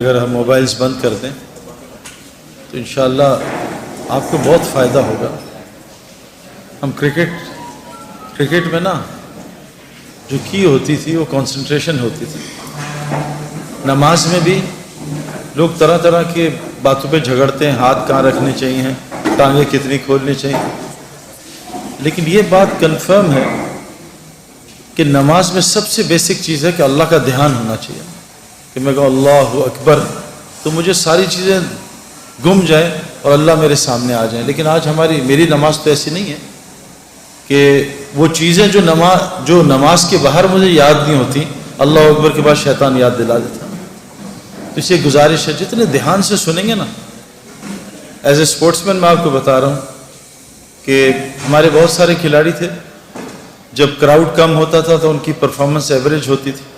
اگر ہم موبائلز بند کر دیں تو انشاءاللہ آپ کو بہت فائدہ ہوگا. ہم کرکٹ میں نا جو کی ہوتی تھی وہ کنسنٹریشن ہوتی تھی. نماز میں بھی لوگ طرح طرح کے باتوں پہ جھگڑتے ہیں، ہاتھ کہاں رکھنے چاہیے، ٹانگیں کتنی کھولنی چاہیے. لیکن یہ بات کنفرم ہے کہ نماز میں سب سے بیسک چیز ہے کہ اللہ کا دھیان ہونا چاہیے. کہ میں کہوں اللہ اکبر تو مجھے ساری چیزیں گم جائیں اور اللہ میرے سامنے آ جائیں. لیکن آج میری نماز تو ایسی نہیں ہے کہ وہ چیزیں جو نماز کے باہر مجھے یاد نہیں ہوتی، اللہ اکبر کے بعد شیطان یاد دلا دیتا. تو اس یہ گزارش ہے جتنے دھیان سے سنیں گے نا. ایز اے اسپورٹس مین میں آپ کو بتا رہا ہوں کہ ہمارے بہت سارے کھلاڑی تھے، جب کراؤڈ کم ہوتا تھا تو ان کی پرفارمنس ایوریج ہوتی تھی،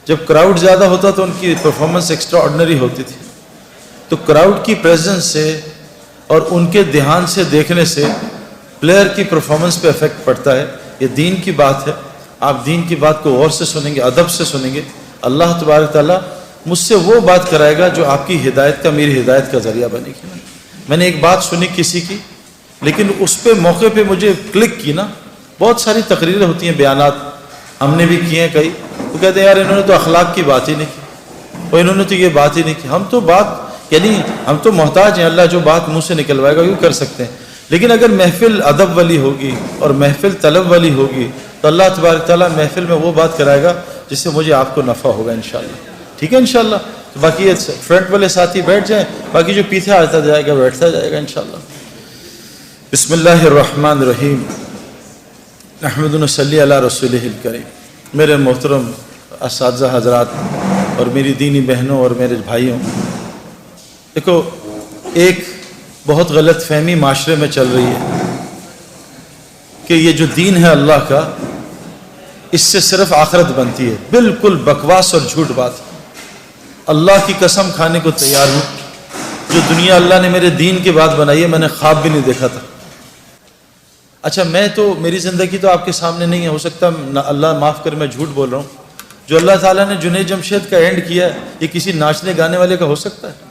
جب کراؤڈ زیادہ ہوتا تو ان کی پرفارمنس ایکسٹرا آرڈنری ہوتی تھی. تو کراؤڈ کی پریزنس سے اور ان کے دھیان سے دیکھنے سے پلیئر کی پرفارمنس پہ افیکٹ پڑتا ہے. یہ دین کی بات ہے. آپ دین کی بات کو غور سے سنیں گے، ادب سے سنیں گے، اللہ تبارک تعالیٰ مجھ سے وہ بات کرائے گا جو آپ کی ہدایت کا، میری ہدایت کا ذریعہ بنے گی. میں نے ایک بات سنی کسی کی، لیکن اس پہ موقع پہ مجھے کلک کی نا. بہت ساری تقریریں ہوتی ہیں، بیانات ہم نے بھی کیے ہیں کئی. وہ کہتے ہیں یار انہوں نے تو اخلاق کی بات ہی نہیں کی، اور انہوں نے تو یہ بات ہی نہیں کی. ہم تو محتاج ہیں، اللہ جو بات منہ سے نکلوائے گا وہ کر سکتے ہیں. لیکن اگر محفل ادب والی ہوگی اور محفل طلب والی ہوگی تو اللہ تبارک تعالیٰ محفل میں وہ بات کرائے گا جس سے مجھے آپ کو نفع ہوگا انشاءاللہ. ٹھیک ہے انشاءاللہ. تو باقی یہ فرنٹ والے ساتھی بیٹھ جائیں، باقی جو پیچھے آتا جائے گا بیٹھتا جائے گا انشاءاللہ. بسم اللہ الرحمن الرحیم. نحمد و نصلی علی رسولہ الکریم. میرے محترم اساتذہ حضرات اور میری دینی بہنوں اور میرے بھائیوں، دیکھو ایک بہت غلط فہمی معاشرے میں چل رہی ہے کہ یہ جو دین ہے اللہ کا، اس سے صرف آخرت بنتی ہے. بالکل بکواس اور جھوٹ بات. اللہ کی قسم کھانے کو تیار ہوں، جو دنیا اللہ نے میرے دین کی بات بنائی ہے میں نے خواب بھی نہیں دیکھا تھا. اچھا میری زندگی تو آپ کے سامنے نہیں ہے، ہو سکتا اللہ معاف کر میں جھوٹ بول رہا ہوں. جو اللہ تعالیٰ نے جنید جمشید کا اینڈ کیا ہے یہ کسی ناچنے گانے والے کا ہو سکتا ہے؟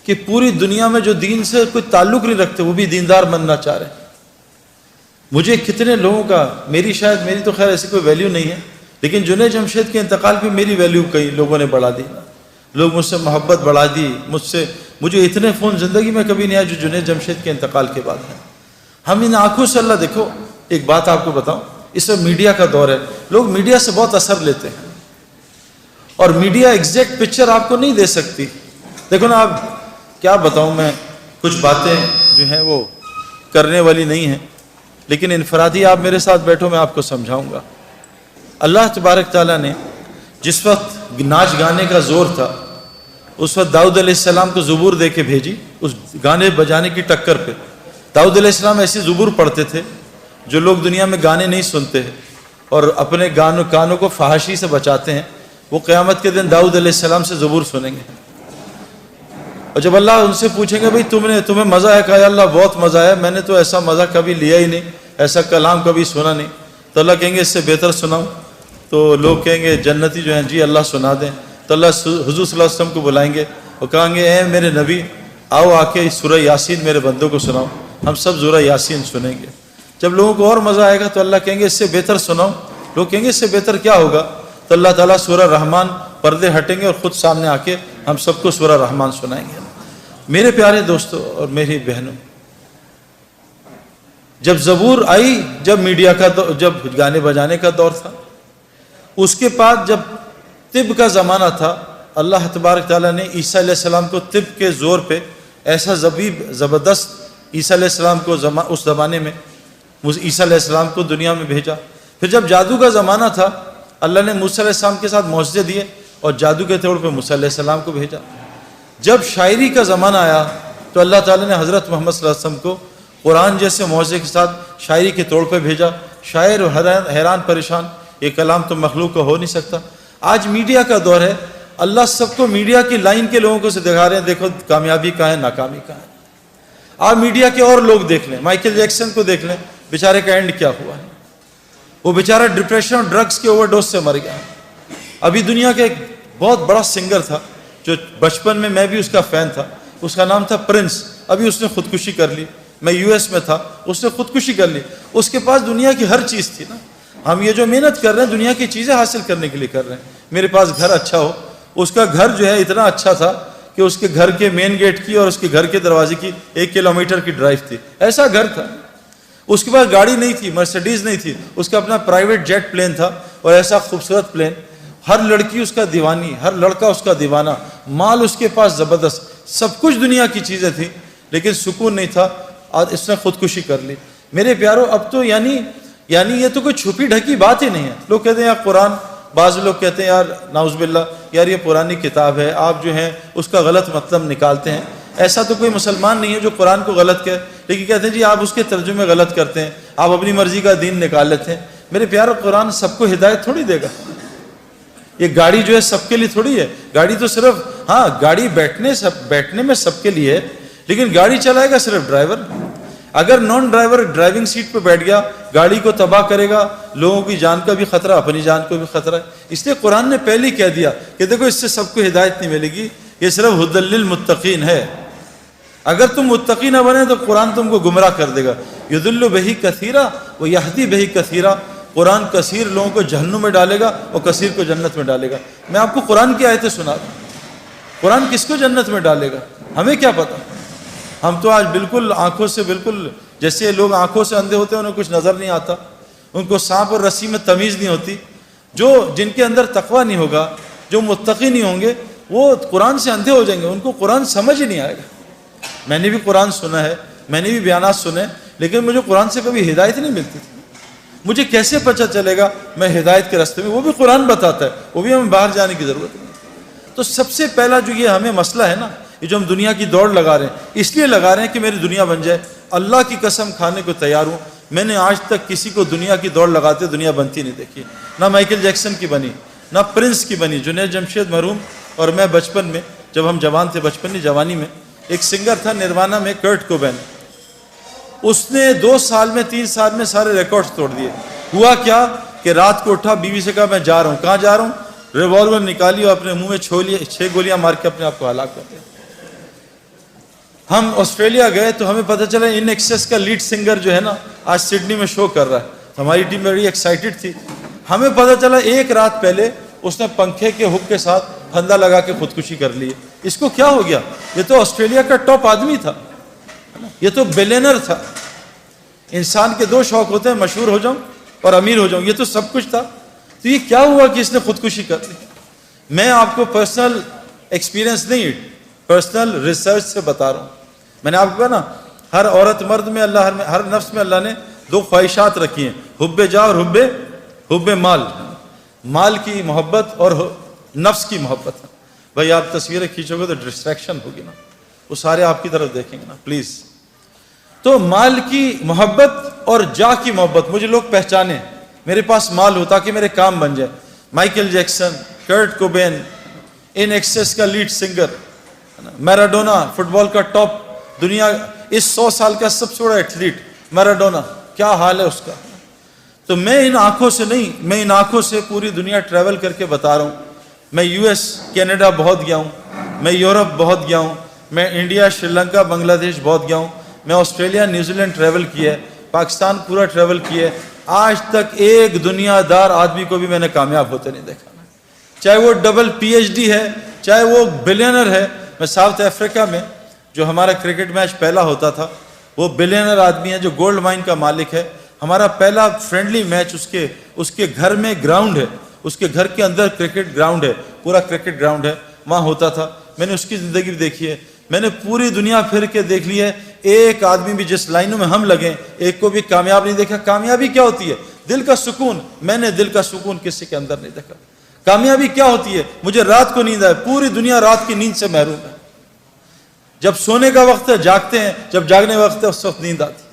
کہ پوری دنیا میں جو دین سے کوئی تعلق نہیں رکھتے وہ بھی دیندار بننا چاہ رہے ہیں. مجھے کتنے لوگوں کا، میری تو خیر ایسی کوئی ویلیو نہیں ہے، لیکن جنید جمشید کے انتقال پہ میری ویلیو کئی لوگوں نے بڑھا دی. لوگ مجھ سے محبت بڑھا دی. مجھے اتنے فون زندگی میں کبھی نہیں آیا جو جنید جمشید کے انتقال کے بعد ہیں. ہم ان آنکھوں سے اللہ دیکھو. ایک بات آپ کو بتاؤں، اس وقت میڈیا کا دور ہے، لوگ میڈیا سے بہت اثر لیتے ہیں اور میڈیا ایگزیکٹ پکچر آپ کو نہیں دے سکتی. دیکھو نا، آپ کیا بتاؤں، میں کچھ باتیں جو ہیں وہ کرنے والی نہیں ہیں، لیکن انفرادی آپ میرے ساتھ بیٹھو میں آپ کو سمجھاؤں گا. اللہ تبارک تعالیٰ نے جس وقت ناچ گانے کا زور تھا اس وقت داؤد علیہ السلام کو زبور دے کے بھیجی اس گانے بجانے کی ٹکر پہ. داؤد علیہ السلام ایسی زبور پڑھتے تھے جو لوگ دنیا میں گانے نہیں سنتے ہیں اور اپنے کانوں کو فحاشی سے بچاتے ہیں، وہ قیامت کے دن داؤد علیہ السلام سے زبور سنیں گے. اور جب اللہ ان سے پوچھیں گے بھئی تمہیں مزہ ہے؟ کہا اللہ بہت مزہ ہے، میں نے تو ایسا مزہ کبھی لیا ہی نہیں، ایسا کلام کبھی سنا نہیں. تو اللہ کہیں گے اس سے بہتر سناؤں؟ تو لوگ کہیں گے جنتی جو ہیں جی اللہ سنا دیں. تو اللہ حضور صلی اللہ علیہ وسلم کو بلائیں گے اور کہیں گے اے میرے نبی آؤ آ کے سورہ یاسین میرے بندوں کو سناؤ. ہم سب سورہ یاسین سنیں گے. جب لوگوں کو اور مزہ آئے گا تو اللہ کہیں گے اس سے بہتر سناؤ. لوگ کہیں گے اس سے بہتر کیا ہوگا؟ تو اللہ تعالیٰ سورہ رحمان، پردے ہٹیں گے اور خود سامنے آ کے ہم سب کو سورہ رحمان سنائیں گے. میرے پیارے دوستوں اور میری بہنوں، جب زبور آئی، جب میڈیا کا جب گانے بجانے کا دور تھا، اس کے بعد جب طب کا زمانہ تھا، اللہ تبارک تعالیٰ نے عیسیٰ علیہ السلام کو طب کے زور پہ ایسا زبردست عیسیٰ علیہ السلام کو اس زمانے میں عیسیٰ علیہ السلام کو دنیا میں بھیجا. پھر جب جادو کا زمانہ تھا، اللہ نے موسیٰ علیہ السلام کے ساتھ معجزے دیے اور جادو کے طور پہ موسیٰ علیہ السلام کو بھیجا. جب شاعری کا زمانہ آیا تو اللہ تعالیٰ نے حضرت محمد صلی اللہ علیہ وسلم کو قرآن جیسے معجزے کے ساتھ شاعری کے طور پہ بھیجا. شاعر حیران پریشان، یہ کلام تو مخلوق کا ہو نہیں سکتا. آج میڈیا کا دور ہے، اللہ سب کو میڈیا کی لائن کے لوگوں کو سے دکھا رہے ہیں، دیکھو کامیابی کہاں ہے، ناکامی کہاں ہے. آپ میڈیا کے اور لوگ دیکھ لیں، مائیکل جیکسن کو دیکھ لیں، بیچارے کا اینڈ کیا ہوا ہے. وہ بیچارہ ڈپریشن اور ڈرگز کے اوور ڈوز سے مر گیا. ابھی دنیا کا ایک بہت بڑا سنگر تھا جو بچپن میں بھی اس کا فین تھا, اس کا نام تھا پرنس, ابھی اس نے خودکشی کر لی. میں یو ایس میں تھا, اس نے خودکشی کر لی. اس کے پاس دنیا کی ہر چیز تھی نا. ہم یہ جو محنت کر رہے ہیں دنیا کی چیزیں حاصل کرنے کے لیے کر رہے ہیں. میرے پاس گھر اچھا ہو, اس کا گھر جو ہے اتنا اچھا تھا کہ اس کے گھر کے مین گیٹ کی اور اس کے گھر کے دروازے کی 1 کلومیٹر کی ڈرائیو تھی, ایسا گھر تھا. اس کے پاس گاڑی نہیں تھی, مرسیڈیز نہیں تھی, اس کا اپنا پرائیویٹ جیٹ پلین تھا, اور ایسا خوبصورت پلین. ہر لڑکی اس کا دیوانی, ہر لڑکا اس کا دیوانہ. مال اس کے پاس زبردست, سب کچھ دنیا کی چیزیں تھیں, لیکن سکون نہیں تھا, اور اس نے خودکشی کر لی. میرے پیارو, اب تو یعنی یہ تو کوئی چھپی ڈھکی بات ہی نہیں ہے. لوگ کہتے ہیں یار قرآن, بعض لوگ کہتے ہیں یار نعوذ باللہ یار یہ پرانی کتاب ہے, آپ جو ہیں اس کا غلط مطلب نکالتے ہیں. ایسا تو کوئی مسلمان نہیں ہے جو قرآن کو غلط کہے, لیکن کہتے ہیں جی آپ اس کے ترجمے غلط کرتے ہیں, آپ اپنی مرضی کا دین نکال لیتے ہیں. میرے پیارو, قرآن سب کو ہدایت تھوڑی دے گا. یہ گاڑی جو ہے سب کے لیے تھوڑی ہے. گاڑی تو صرف, ہاں گاڑی بیٹھنے میں سب کے لیے ہے, لیکن گاڑی چلائے گا صرف ڈرائیور. اگر نان ڈرائیور ڈرائیونگ سیٹ پہ بیٹھ گیا, گاڑی کو تباہ کرے گا, لوگوں کی جان کا بھی خطرہ, اپنی جان کو بھی خطرہ ہے. اس لیے قرآن نے پہلے ہی کہہ دیا کہ دیکھو اس سے سب کو ہدایت نہیں ملے گی, یہ صرف ہدی للمتقین ہے. اگر تم متقی نہ بنے تو قرآن تم کو گمراہ کر دے گا. یضل بہ کثیرا و یہدی بہ کثیرا. قرآن کثیر لوگوں کو جہنم میں ڈالے گا اور کثیر کو جنت میں ڈالے گا. میں آپ کو قرآن کی آیتیں سنا دوں. قرآن کس کو جنت میں ڈالے گا ہمیں کیا پتہ. ہم تو آج بالکل آنکھوں سے, بالکل جیسے لوگ آنکھوں سے اندھے ہوتے ہیں, انہیں کچھ نظر نہیں آتا, ان کو سانپ اور رسی میں تمیز نہیں ہوتی. جن کے اندر تقویٰ نہیں ہوگا, جو متقی نہیں ہوں گے, وہ قرآن سے اندھے ہو جائیں گے, ان کو قرآن سمجھ ہی نہیں آئے گا. میں نے بھی قرآن سنا ہے, میں نے بھی بیانات سنے, لیکن مجھے قرآن سے کبھی ہدایت نہیں ملتی تھی. مجھے کیسے پتہ چلے گا میں ہدایت کے راستے میں, وہ بھی قرآن بتاتا ہے, وہ بھی ہمیں باہر جانے کی ضرورت نہیں. تو سب سے پہلا جو یہ ہمیں مسئلہ ہے نا, یہ جو ہم دنیا کی دوڑ لگا رہے ہیں, اس لیے لگا رہے ہیں کہ میری دنیا بن جائے. اللہ کی قسم کھانے کو تیار ہوں, میں نے آج تک کسی کو دنیا کی دوڑ لگاتے دنیا بنتی نہیں دیکھی. نہ مائیکل جیکسن کی بنی, نہ پرنس کی بنی. جنید جمشید مرحوم اور میں بچپن میں, جب ہم جوان تھے, بچپن نہیں جوانی میں, ایک سنگر تھا نروانا میں, کرٹ کوبین. اس نے 2 سال میں 3 سال میں سارے ریکارڈز توڑ دیے. ہوا کیا کہ رات کو اٹھا, بیوی سے کہا میں جا رہا ہوں. کہاں جا رہا ہوں؟ ریوالور نکالی اور اپنے منہ میں 6 گولیاں مار کے اپنے آپ کو ہلاک کر دیا. ہم آسٹریلیا گئے تو ہمیں پتہ چلا ان ایکسیس کا لیڈ سنگر جو ہے نا آج سڈنی میں شو کر رہا ہے. ہماری ٹیم بڑی ایکسائٹڈ تھی. ہمیں پتہ چلا 1 رات پہلے اس نے پنکھے کے ہک کے ساتھ پھندا لگا کے خودکشی کر لی. اس کو کیا ہو گیا؟ یہ تو آسٹریلیا کا ٹاپ آدمی تھا, یہ تو بلینر تھا. انسان کے 2 شوق ہوتے ہیں, مشہور ہو جاؤں اور امیر ہو جاؤں. یہ تو سب کچھ تھا. تو یہ کیا ہوا کہ اس نے خودکشی کر لی؟ میں آپ کو پرسنل ایکسپیرینس نہیں, پرسنل ریسرچ سے بتا رہا ہوں. میں نے آپ کو کہا نا, ہر عورت مرد میں اللہ, ہر نفس میں اللہ نے 2 خواہشات رکھی ہیں, حب جا اور حب مال. مال کی محبت اور نفس کی محبت. بھائی آپ تصویریں کھینچو گے تو ڈسٹریکشن ہوگی نا, وہ سارے آپ کی طرف دیکھیں گے نا پلیز. تو مال کی محبت اور جا کی محبت, مجھے لوگ پہچانے, میرے پاس مال ہو تاکہ میرے کام بن جائے. مائیکل جیکسن, کرٹ کوبین, ان ایکسیس کا لیڈ سنگر, میراڈونا فٹ بال کا ٹاپ, دنیا اس 100 سال کا سب سے بڑا ایتھلیٹ میراڈونا, کیا حال ہے اس کا. تو میں ان آنکھوں سے نہیں, میں ان آنکھوں سے پوری دنیا ٹریول کر کے بتا رہا ہوں. میں US کینیڈا بہت گیا ہوں, میں یورپ بہت گیا ہوں, میں انڈیا شری لنکا بنگلہ دیش بہت گیا ہوں, میں آسٹریلیا نیوزی لینڈ ٹریول کیا ہے, پاکستان پورا ٹریول کیا ہے. آج تک ایک دنیا دار آدمی کو بھی میں نے کامیاب ہوتے نہیں دیکھا, چاہے وہ ڈبل PhD ہے, چاہے وہ بلینر ہے. میں ساؤتھ افریقہ میں جو ہمارا کرکٹ میچ پہلا ہوتا تھا, وہ بلینر آدمی ہے جو گولڈ مائن کا مالک ہے. ہمارا پہلا فرینڈلی میچ اس کے گھر میں گراؤنڈ ہے, اس کے گھر کے اندر کرکٹ گراؤنڈ ہے, پورا کرکٹ گراؤنڈ ہے, وہاں ہوتا تھا. میں نے اس کی زندگی بھی دیکھی ہے. میں نے پوری دنیا پھر کے دیکھ لی ہے, ایک آدمی بھی جس لائنوں میں ہم لگیں ایک کو بھی کامیاب نہیں دیکھا. کامیابی کیا ہوتی ہے؟ دل کا سکون. میں نے دل کا سکون کسی کے اندر نہیں دیکھا. کامیابی کیا ہوتی ہے؟ مجھے رات کو نیند آئے. پوری دنیا رات کی نیند سے محروم ہے. جب سونے کا وقت ہے جاگتے ہیں, جب جاگنے کا وقت ہے اس وقت نیند آتی ہے.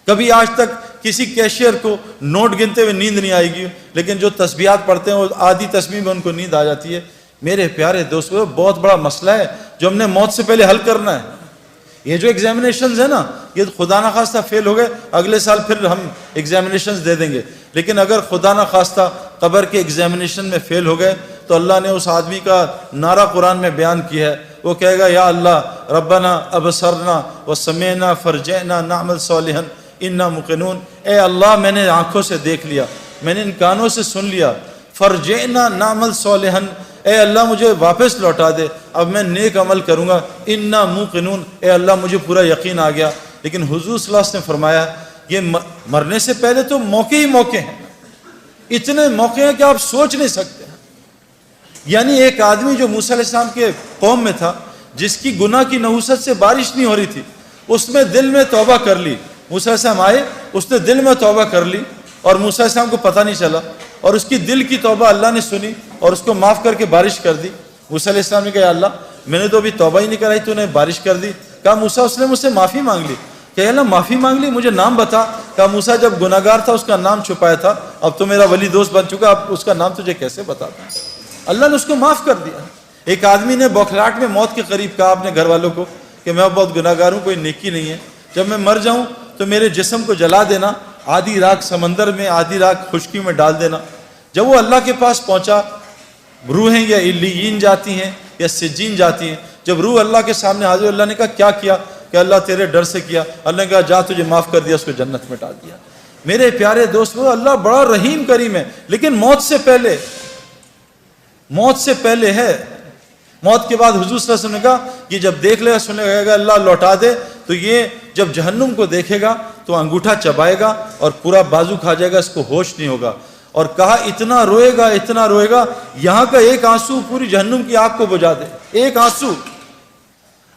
کبھی آج تک کسی کیشیئر کو نوٹ گنتے ہوئے نیند نہیں آئے گی, لیکن جو تسبیحات پڑھتے ہیں وہ آدھی تسبیح میں ان کو نیند آ جاتی ہے. میرے پیارے دوستو, بہت بڑا مسئلہ ہے جو ہم نے موت سے پہلے حل کرنا ہے. یہ جو ایگزامینیشنز ہیں نا, یہ خدا نہ خواستہ فیل ہو گئے, اگلے سال پھر ہم ایگزامینیشنز دے دیں گے. لیکن اگر خدا نہ خواستہ قبر کے ایگزامینیشن میں فیل ہو گئے تو اللہ نے اس آدمی کا نعرہ قرآن میں بیان کیا ہے. وہ کہے گا یا اللہ ربنا ابصرنا وسمعنا فرجعنا نعمل صالحا انا موقنون. اے اللہ میں نے آنکھوں سے دیکھ لیا, میں نے ان کانوں سے سن لیا, فرجعنا نعمل صالحا, اے اللہ مجھے واپس لوٹا دے, اب میں نیک عمل کروں گا, انا موقنون, اے اللہ مجھے پورا یقین آ گیا. لیکن حضور صلی اللہ علیہ وسلم نے فرمایا یہ مرنے سے پہلے تو موقع ہی موقع ہیں, اتنے موقع ہیں کہ آپ سوچ نہیں سکتے. یعنی ایک آدمی جو موسیٰ علیہ السلام کے قوم میں تھا, جس کی گناہ کی نحوست سے بارش نہیں ہو رہی تھی, اس میں دل میں توبہ کر لی. موسیٰ علیہ السلام آئے, اس نے دل میں توبہ کر لی اور موسیٰ علیہ السلام کو پتہ نہیں چلا, اور اس کی دل کی توبہ اللہ نے سنی اور اس کو معاف کر کے بارش کر دی. موسیٰ علیہ السلام نے کہا یا اللہ میں نے تو ابھی توبہ ہی نہیں کرائی, تو نے بارش کر دی. کہا موسیٰ اس نے مجھ سے معافی مانگ لی. کہ اللہ معافی مانگ لی, مجھے نام بتا. کہا موسیٰ جب گناہ گار تھا اس کا نام چھپایا تھا, اب تو میرا ولی دوست بن چکا, اب اس کا نام تجھے کیسے بتاتا. اللہ نے اس کو معاف کر دیا. ایک آدمی نے بوکھلاٹ میں موت کے قریب کہا اپنے گھر والوں کو کہ میں بہت گناہ گار ہوں, کوئی نیکی نہیں ہے, جب میں مر جاؤں تو میرے جسم کو جلا دینا, آدھی راکھ سمندر میں آدھی راکھ خشکی میں ڈال دینا. جب وہ اللہ کے پاس پہنچا, روحیں یا علیین جاتی ہیں یا سجین جاتی ہیں. جب روح اللہ کے سامنے حاضر, اللہ نے کہا کیا کیا؟ کہ اللہ تیرے ڈر سے کیا. اللہ نے کہا جا تجھے معاف کر دیا, اس کو جنت میں ڈال دیا. میرے پیارے دوست, وہ اللہ بڑا رحیم کریم ہے, لیکن موت سے پہلے ہے. موت کے بعد حضور صلی اللہ علیہ وسلم نے کہا کہ جب دیکھ لے گا, سنے گا اللہ لوٹا دے, تو یہ جب جہنم کو دیکھے گا تو انگوٹھا چبائے گا اور پورا بازو کھا جائے گا, اس کو ہوش نہیں ہوگا. اور کہا اتنا روئے گا یہاں کا ایک آنسو پوری جہنم کی آگ کو بجھا دے. ایک آنسو,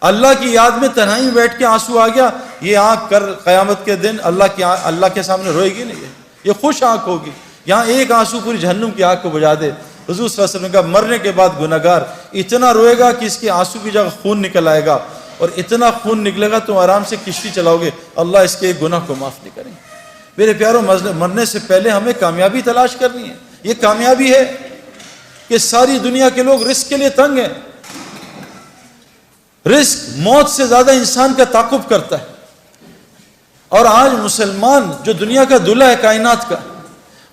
اللہ کی یاد میں تنہائی میں بیٹھ کے آنسو آ گیا, یہ آنکھ کر قیامت کے دن اللہ کے سامنے روئے گی نہیں, یہ خوش آنکھ ہوگی. یہاں ایک آنسو پوری جہنم کی آگ کو بجھا دے. حضور صلی اللہ علیہ وسلم نے کہا مرنے کے بعد گناہگار اتنا روئے گا کہ اس کے آنسو کی جگہ خون نکل آئے گا, اور اتنا خون نکلے گا تم آرام سے کشتی چلاؤ گے, اللہ اس کے ایک گناہ کو معاف نہیں کریں گے. میرے پیاروں, مرنے سے پہلے ہمیں کامیابی تلاش کرنی ہے. یہ کامیابی ہے کہ ساری دنیا کے لوگ رزق کے لیے تنگ ہیں. رزق موت سے زیادہ انسان کا تعاقب کرتا ہے. اور آج مسلمان جو دنیا کا دلہا ہے کائنات کا,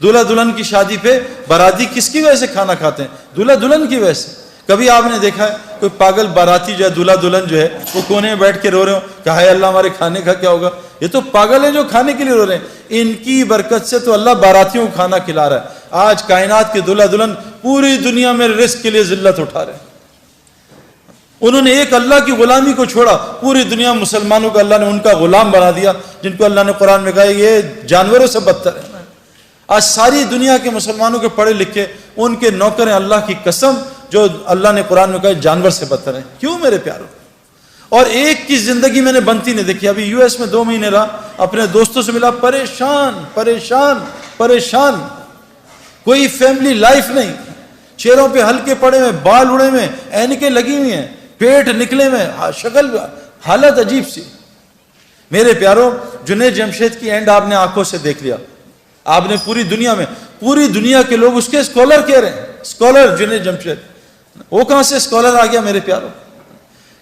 دلہا دلہن کی شادی پہ باراتی کس کی وجہ سے کھانا کھاتے ہیں؟ دلہا دلہن کی وجہ سے. کبھی آپ نے دیکھا ہے کوئی پاگل باراتی جو ہے, دلہا دلہن جو ہے, وہ کونے میں بیٹھ کے رو رہے ہو کہ ہائے اللہ ہمارے کھانے کا کیا ہوگا؟ یہ تو پاگل ہیں جو کھانے کے لیے رو رہے ہیں. ان کی برکت سے تو اللہ باراتیوں کو کھانا کھلا رہا ہے. آج کائنات کے دلہا دلہن پوری دنیا میں رزق کے لیے ذلت اٹھا رہے ہیں. انہوں نے ایک اللہ کی غلامی کو چھوڑا, پوری دنیا مسلمانوں کو اللہ نے ان کا غلام بنا دیا, جن کو اللہ نے قرآن میں کہا یہ جانوروں سے بدتر ہے. آج ساری دنیا کے مسلمانوں کے پڑھے لکھے ان کے نوکر ہیں, اللہ کی قسم, جو اللہ نے قرآن میں کہا جانور سے بدتر ہیں. کیوں میرے پیاروں؟ اور ایک کی زندگی میں نے بنتی نہیں دیکھی. ابھی یو ایس میں 2 مہینے رہا, اپنے دوستوں سے ملا, پریشان, کوئی فیملی لائف نہیں, چہروں پہ ہلکے پڑے ہوئے, بال اڑے ہوئے, اینکیں لگی ہوئی ہیں, پیٹ نکلے ہوئے, شکل حالت عجیب سی. میرے پیاروں, جنید جمشید کی اینڈ آپ نے آنکھوں سے دیکھ لیا. آپ نے پوری دنیا کے لوگ اس کے اسکالر کہہ رہے ہیں, اسکالر جنید جمشید. وہ کہاں سے اسکالر آ گیا میرے پیاروں؟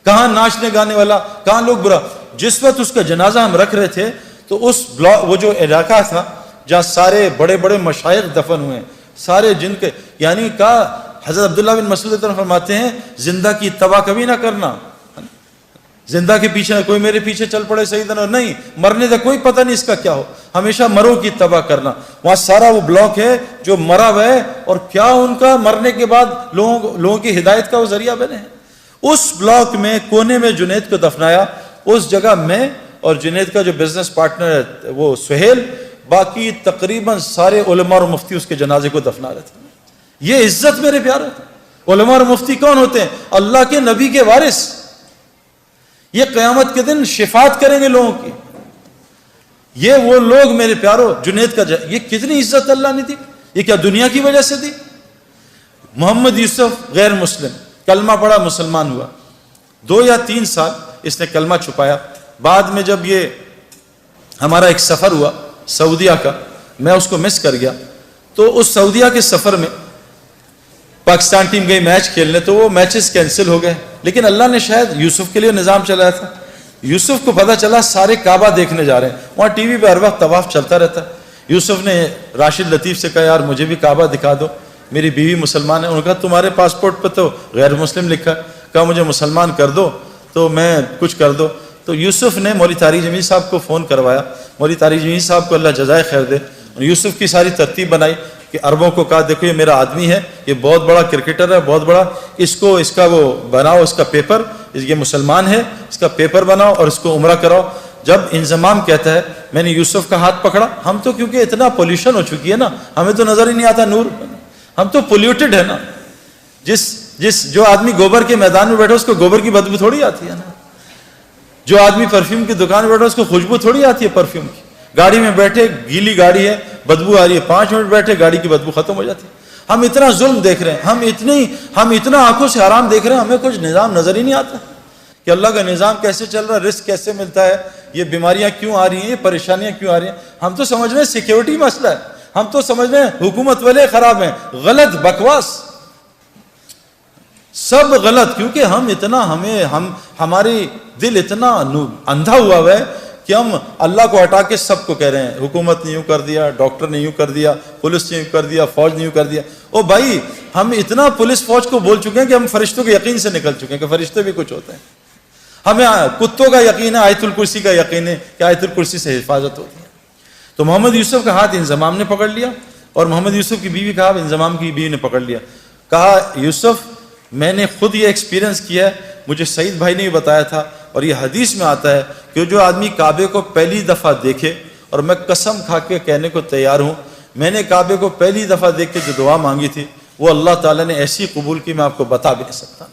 کہاں ناچنے گانے والا, کہاں لوگ برا. جس وقت اس کا جنازہ ہم رکھ رہے تھے تو اس وہ جو علاقہ تھا جہاں سارے بڑے بڑے مشائخ دفن ہوئے ہیں, سارے جن کے, یعنی کہا حضرت عبداللہ بن مسعود فرماتے ہیں زندہ کی اتباع کبھی نہ کرنا. زندہ کے پیچھے کوئی میرے پیچھے چل پڑے سیدنا, نہیں, مرنے کا کوئی پتہ نہیں اس کا کیا ہو, ہمیشہ مرو کی اتباع کرنا. وہاں سارا وہ بلاک ہے جو مرا ہوا ہے, اور کیا ان کا مرنے کے بعد لوگوں کی ہدایت کا وہ ذریعہ بنے ہیں. اس بلاک میں کونے میں جنید کو دفنایا. اس جگہ میں اور جنید کا جو بزنس پارٹنر ہے وہ سہیل, باقی تقریباً سارے علماء اور مفتی اس کے جنازے کو دفنا رہے تھے. یہ عزت میرے پیاروں. علماء اور مفتی کون ہوتے ہیں؟ اللہ کے نبی کے وارث. یہ قیامت کے دن شفاعت کریں گے لوگوں کی. یہ وہ لوگ میرے پیاروں, جنید کا یہ کتنی عزت اللہ نے دی. یہ کیا دنیا کی وجہ سے دی؟ محمد یوسف غیر مسلم, کلمہ پڑھا, مسلمان ہوا, 2 یا 3 سال اس نے کلمہ چھپایا. بعد میں جب یہ ہمارا ایک سفر ہوا سعودیہ کا, میں اس کو مس کر گیا, تو اس سعودیہ کے سفر میں پاکستان ٹیم گئی میچ کھیلنے, تو وہ میچز کینسل ہو گئے. لیکن اللہ نے شاید یوسف کے لیے نظام چلایا تھا. یوسف کو پتہ چلا سارے کعبہ دیکھنے جا رہے ہیں, وہاں ٹی وی پہ ہر وقت طواف چلتا رہتا ہے. یوسف نے راشد لطیف سے کہا یار مجھے بھی کعبہ دکھا دو. میری بیوی مسلمان ہے. انہوں نے کہا تمہارے پاسپورٹ پہ تو غیر مسلم لکھا ہے. کہا مجھے مسلمان کر دو تو میں کچھ کر دو. تو یوسف نے مولوی طارق جمیل صاحب کو فون کروایا. مولوی طارق جمیل صاحب کو اللہ جزائے خیر دے. یوسف کی ساری ترتیب بنائی کہ عربوں کو کہا دیکھو یہ میرا آدمی ہے, یہ بہت بڑا کرکٹر ہے, بہت بڑا, اس کا وہ بناؤ, اس کا پیپر, یہ مسلمان ہے, اس کا پیپر بناؤ اور اس کو عمرہ کراؤ. جب انضمام کہتا ہے میں نے یوسف کا ہاتھ پکڑا, ہم تو کیونکہ اتنا پولیوشن ہو چکی ہے نا, ہمیں تو نظر ہی نہیں آتا نور, ہم تو پولیوٹڈ ہے نا. جو آدمی گوبر کے میدان میں بیٹھا اس کو گوبر کی بدبو تھوڑی آتی ہے نا. جو آدمی پرفیوم کی دکان میں بیٹھا اس کو خوشبو تھوڑی آتی ہے پرفیوم کی. گاڑی میں بیٹھے, گیلی گاڑی ہے, بدبو آ رہی ہے, 5 منٹ بیٹھے گاڑی کی بدبو ختم ہو جاتی ہے. ہم اتنا ظلم دیکھ رہے ہیں, ہم اتنا آنکھوں سے حرام دیکھ رہے ہیں, ہمیں کچھ نظام نظر ہی نہیں آتا کہ اللہ کا نظام کیسے چل رہا ہے, رزق کیسے ملتا ہے, یہ بیماریاں کیوں آ رہی ہیں, یہ پریشانیاں کیوں آ رہی ہیں. ہم تو سمجھ رہے ہیں سیکیورٹی مسئلہ ہے, ہم تو سمجھ رہے ہیں حکومت والے خراب ہیں. غلط, بکواس, سب غلط. کیونکہ ہماری دل اتنا اندھا ہوا ہے کہ ہم اللہ کو ہٹا کے سب کو کہہ رہے ہیں حکومت نے یوں کر دیا, ڈاکٹر نے یوں کر دیا, پولیس نے یوں کر دیا, فوج نے یوں کر دیا. او بھائی, ہم اتنا پولیس فوج کو بول چکے ہیں کہ ہم فرشتوں کے یقین سے نکل چکے ہیں کہ فرشتے بھی کچھ ہوتے ہیں. ہمیں کتوں کا یقین ہے, آیت الکرسی کا یقین ہے کہ آیت الکرسی سے حفاظت ہوتی ہے. تو محمد یوسف کا ہاتھ انضمام نے پکڑ لیا, اور محمد یوسف کی بیوی کا ہاتھ انضمام کی بیوی نے پکڑ لیا. کہا یوسف میں نے خود یہ ایکسپیرینس کیا ہے, مجھے سعید بھائی نے بھی بتایا تھا, اور یہ حدیث میں آتا ہے کہ جو آدمی کعبے کو پہلی دفعہ دیکھے, اور میں قسم کھا کے کہنے کو تیار ہوں, میں نے کعبے کو پہلی دفعہ دیکھ کے جو دعا مانگی تھی وہ اللہ تعالیٰ نے ایسی قبول کی میں آپ کو بتا بھی نہیں سکتا.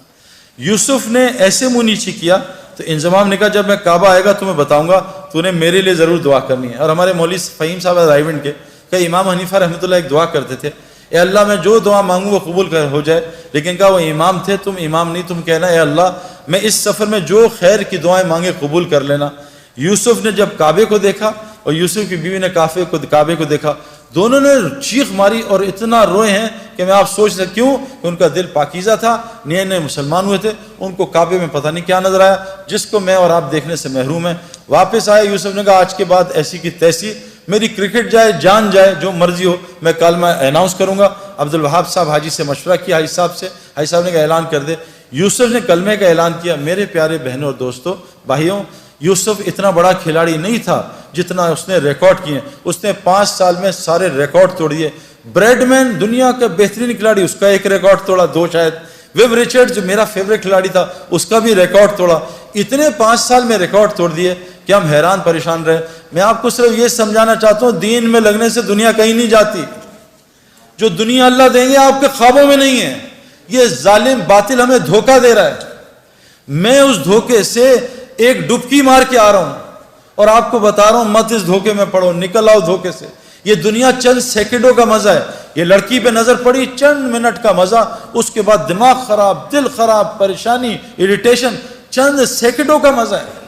یوسف نے ایسے منہ نیچے کیا تو انضمام نے کہا جب میں کعبہ آئے گا تمہیں بتاؤں گا, تو نے میرے لیے ضرور دعا کرنی ہے. اور ہمارے مولوی فہیم صاحب رائیونڈ کے کہ امام حنیفہ رحمۃ اللہ ایک دعا کرتے تھے, اے اللہ میں جو دعا مانگوں وہ قبول ہو جائے. لیکن کہا وہ امام تھے, تم امام نہیں, تم کہنا اے اللہ میں اس سفر میں جو خیر کی دعائیں مانگے قبول کر لینا. یوسف نے جب کعبے کو دیکھا اور یوسف کی بیوی نے کعبے کو دیکھا, دونوں نے چیخ ماری اور اتنا روئے ہیں کہ میں آپ سوچ سکتے کیوں, کہ ان کا دل پاکیزہ تھا, نئے نئے مسلمان ہوئے تھے, ان کو کعبے میں پتہ نہیں کیا نظر آیا جس کو میں اور آپ دیکھنے سے محروم ہیں. واپس آئے, یوسف نے کہا آج کے بعد ایسی کی تیسی, میری کرکٹ جائے, جان جائے, جو مرضی ہو, میں کلمہ اناؤنس کروں گا. عبد الوہاب صاحب حاجی سے مشورہ کیا, حاجی صاحب نے کہا اعلان کر دے. یوسف نے کلمے کا اعلان کیا. میرے پیارے بہنوں اور دوستوں, بھائیوں, یوسف اتنا بڑا کھلاڑی نہیں تھا جتنا اس نے ریکارڈ کیے. اس نے 5 سال میں سارے ریکارڈ توڑ دیے. بریڈ مین دنیا کا بہترین کھلاڑی, اس کا ایک ریکارڈ توڑا, 2 شاید. ویب ریچرڈ جو میرا فیوریٹ کھلاڑی تھا اس کا بھی ریکارڈ توڑا. اتنے 5 سال میں ریکارڈ توڑ دیے کہ ہم حیران پریشان رہے. میں آپ کو صرف یہ سمجھانا چاہتا ہوں, دین میں لگنے سے دنیا کہیں نہیں جاتی. جو دنیا اللہ دیں گے آپ کے خوابوں میں نہیں ہے. یہ ظالم باطل ہمیں دھوکہ دے رہا ہے. میں اس دھوکے سے ایک ڈبکی مار کے آ رہا ہوں اور آپ کو بتا رہا ہوں مت اس دھوکے میں پڑو, نکل آؤ دھوکے سے. یہ دنیا چند سیکنڈوں کا مزہ ہے. یہ لڑکی پہ نظر پڑی, چند منٹ کا مزہ, اس کے بعد دماغ خراب, دل خراب, پریشانی, اریٹیشن, چند سیکنڈوں کا مزہ ہے.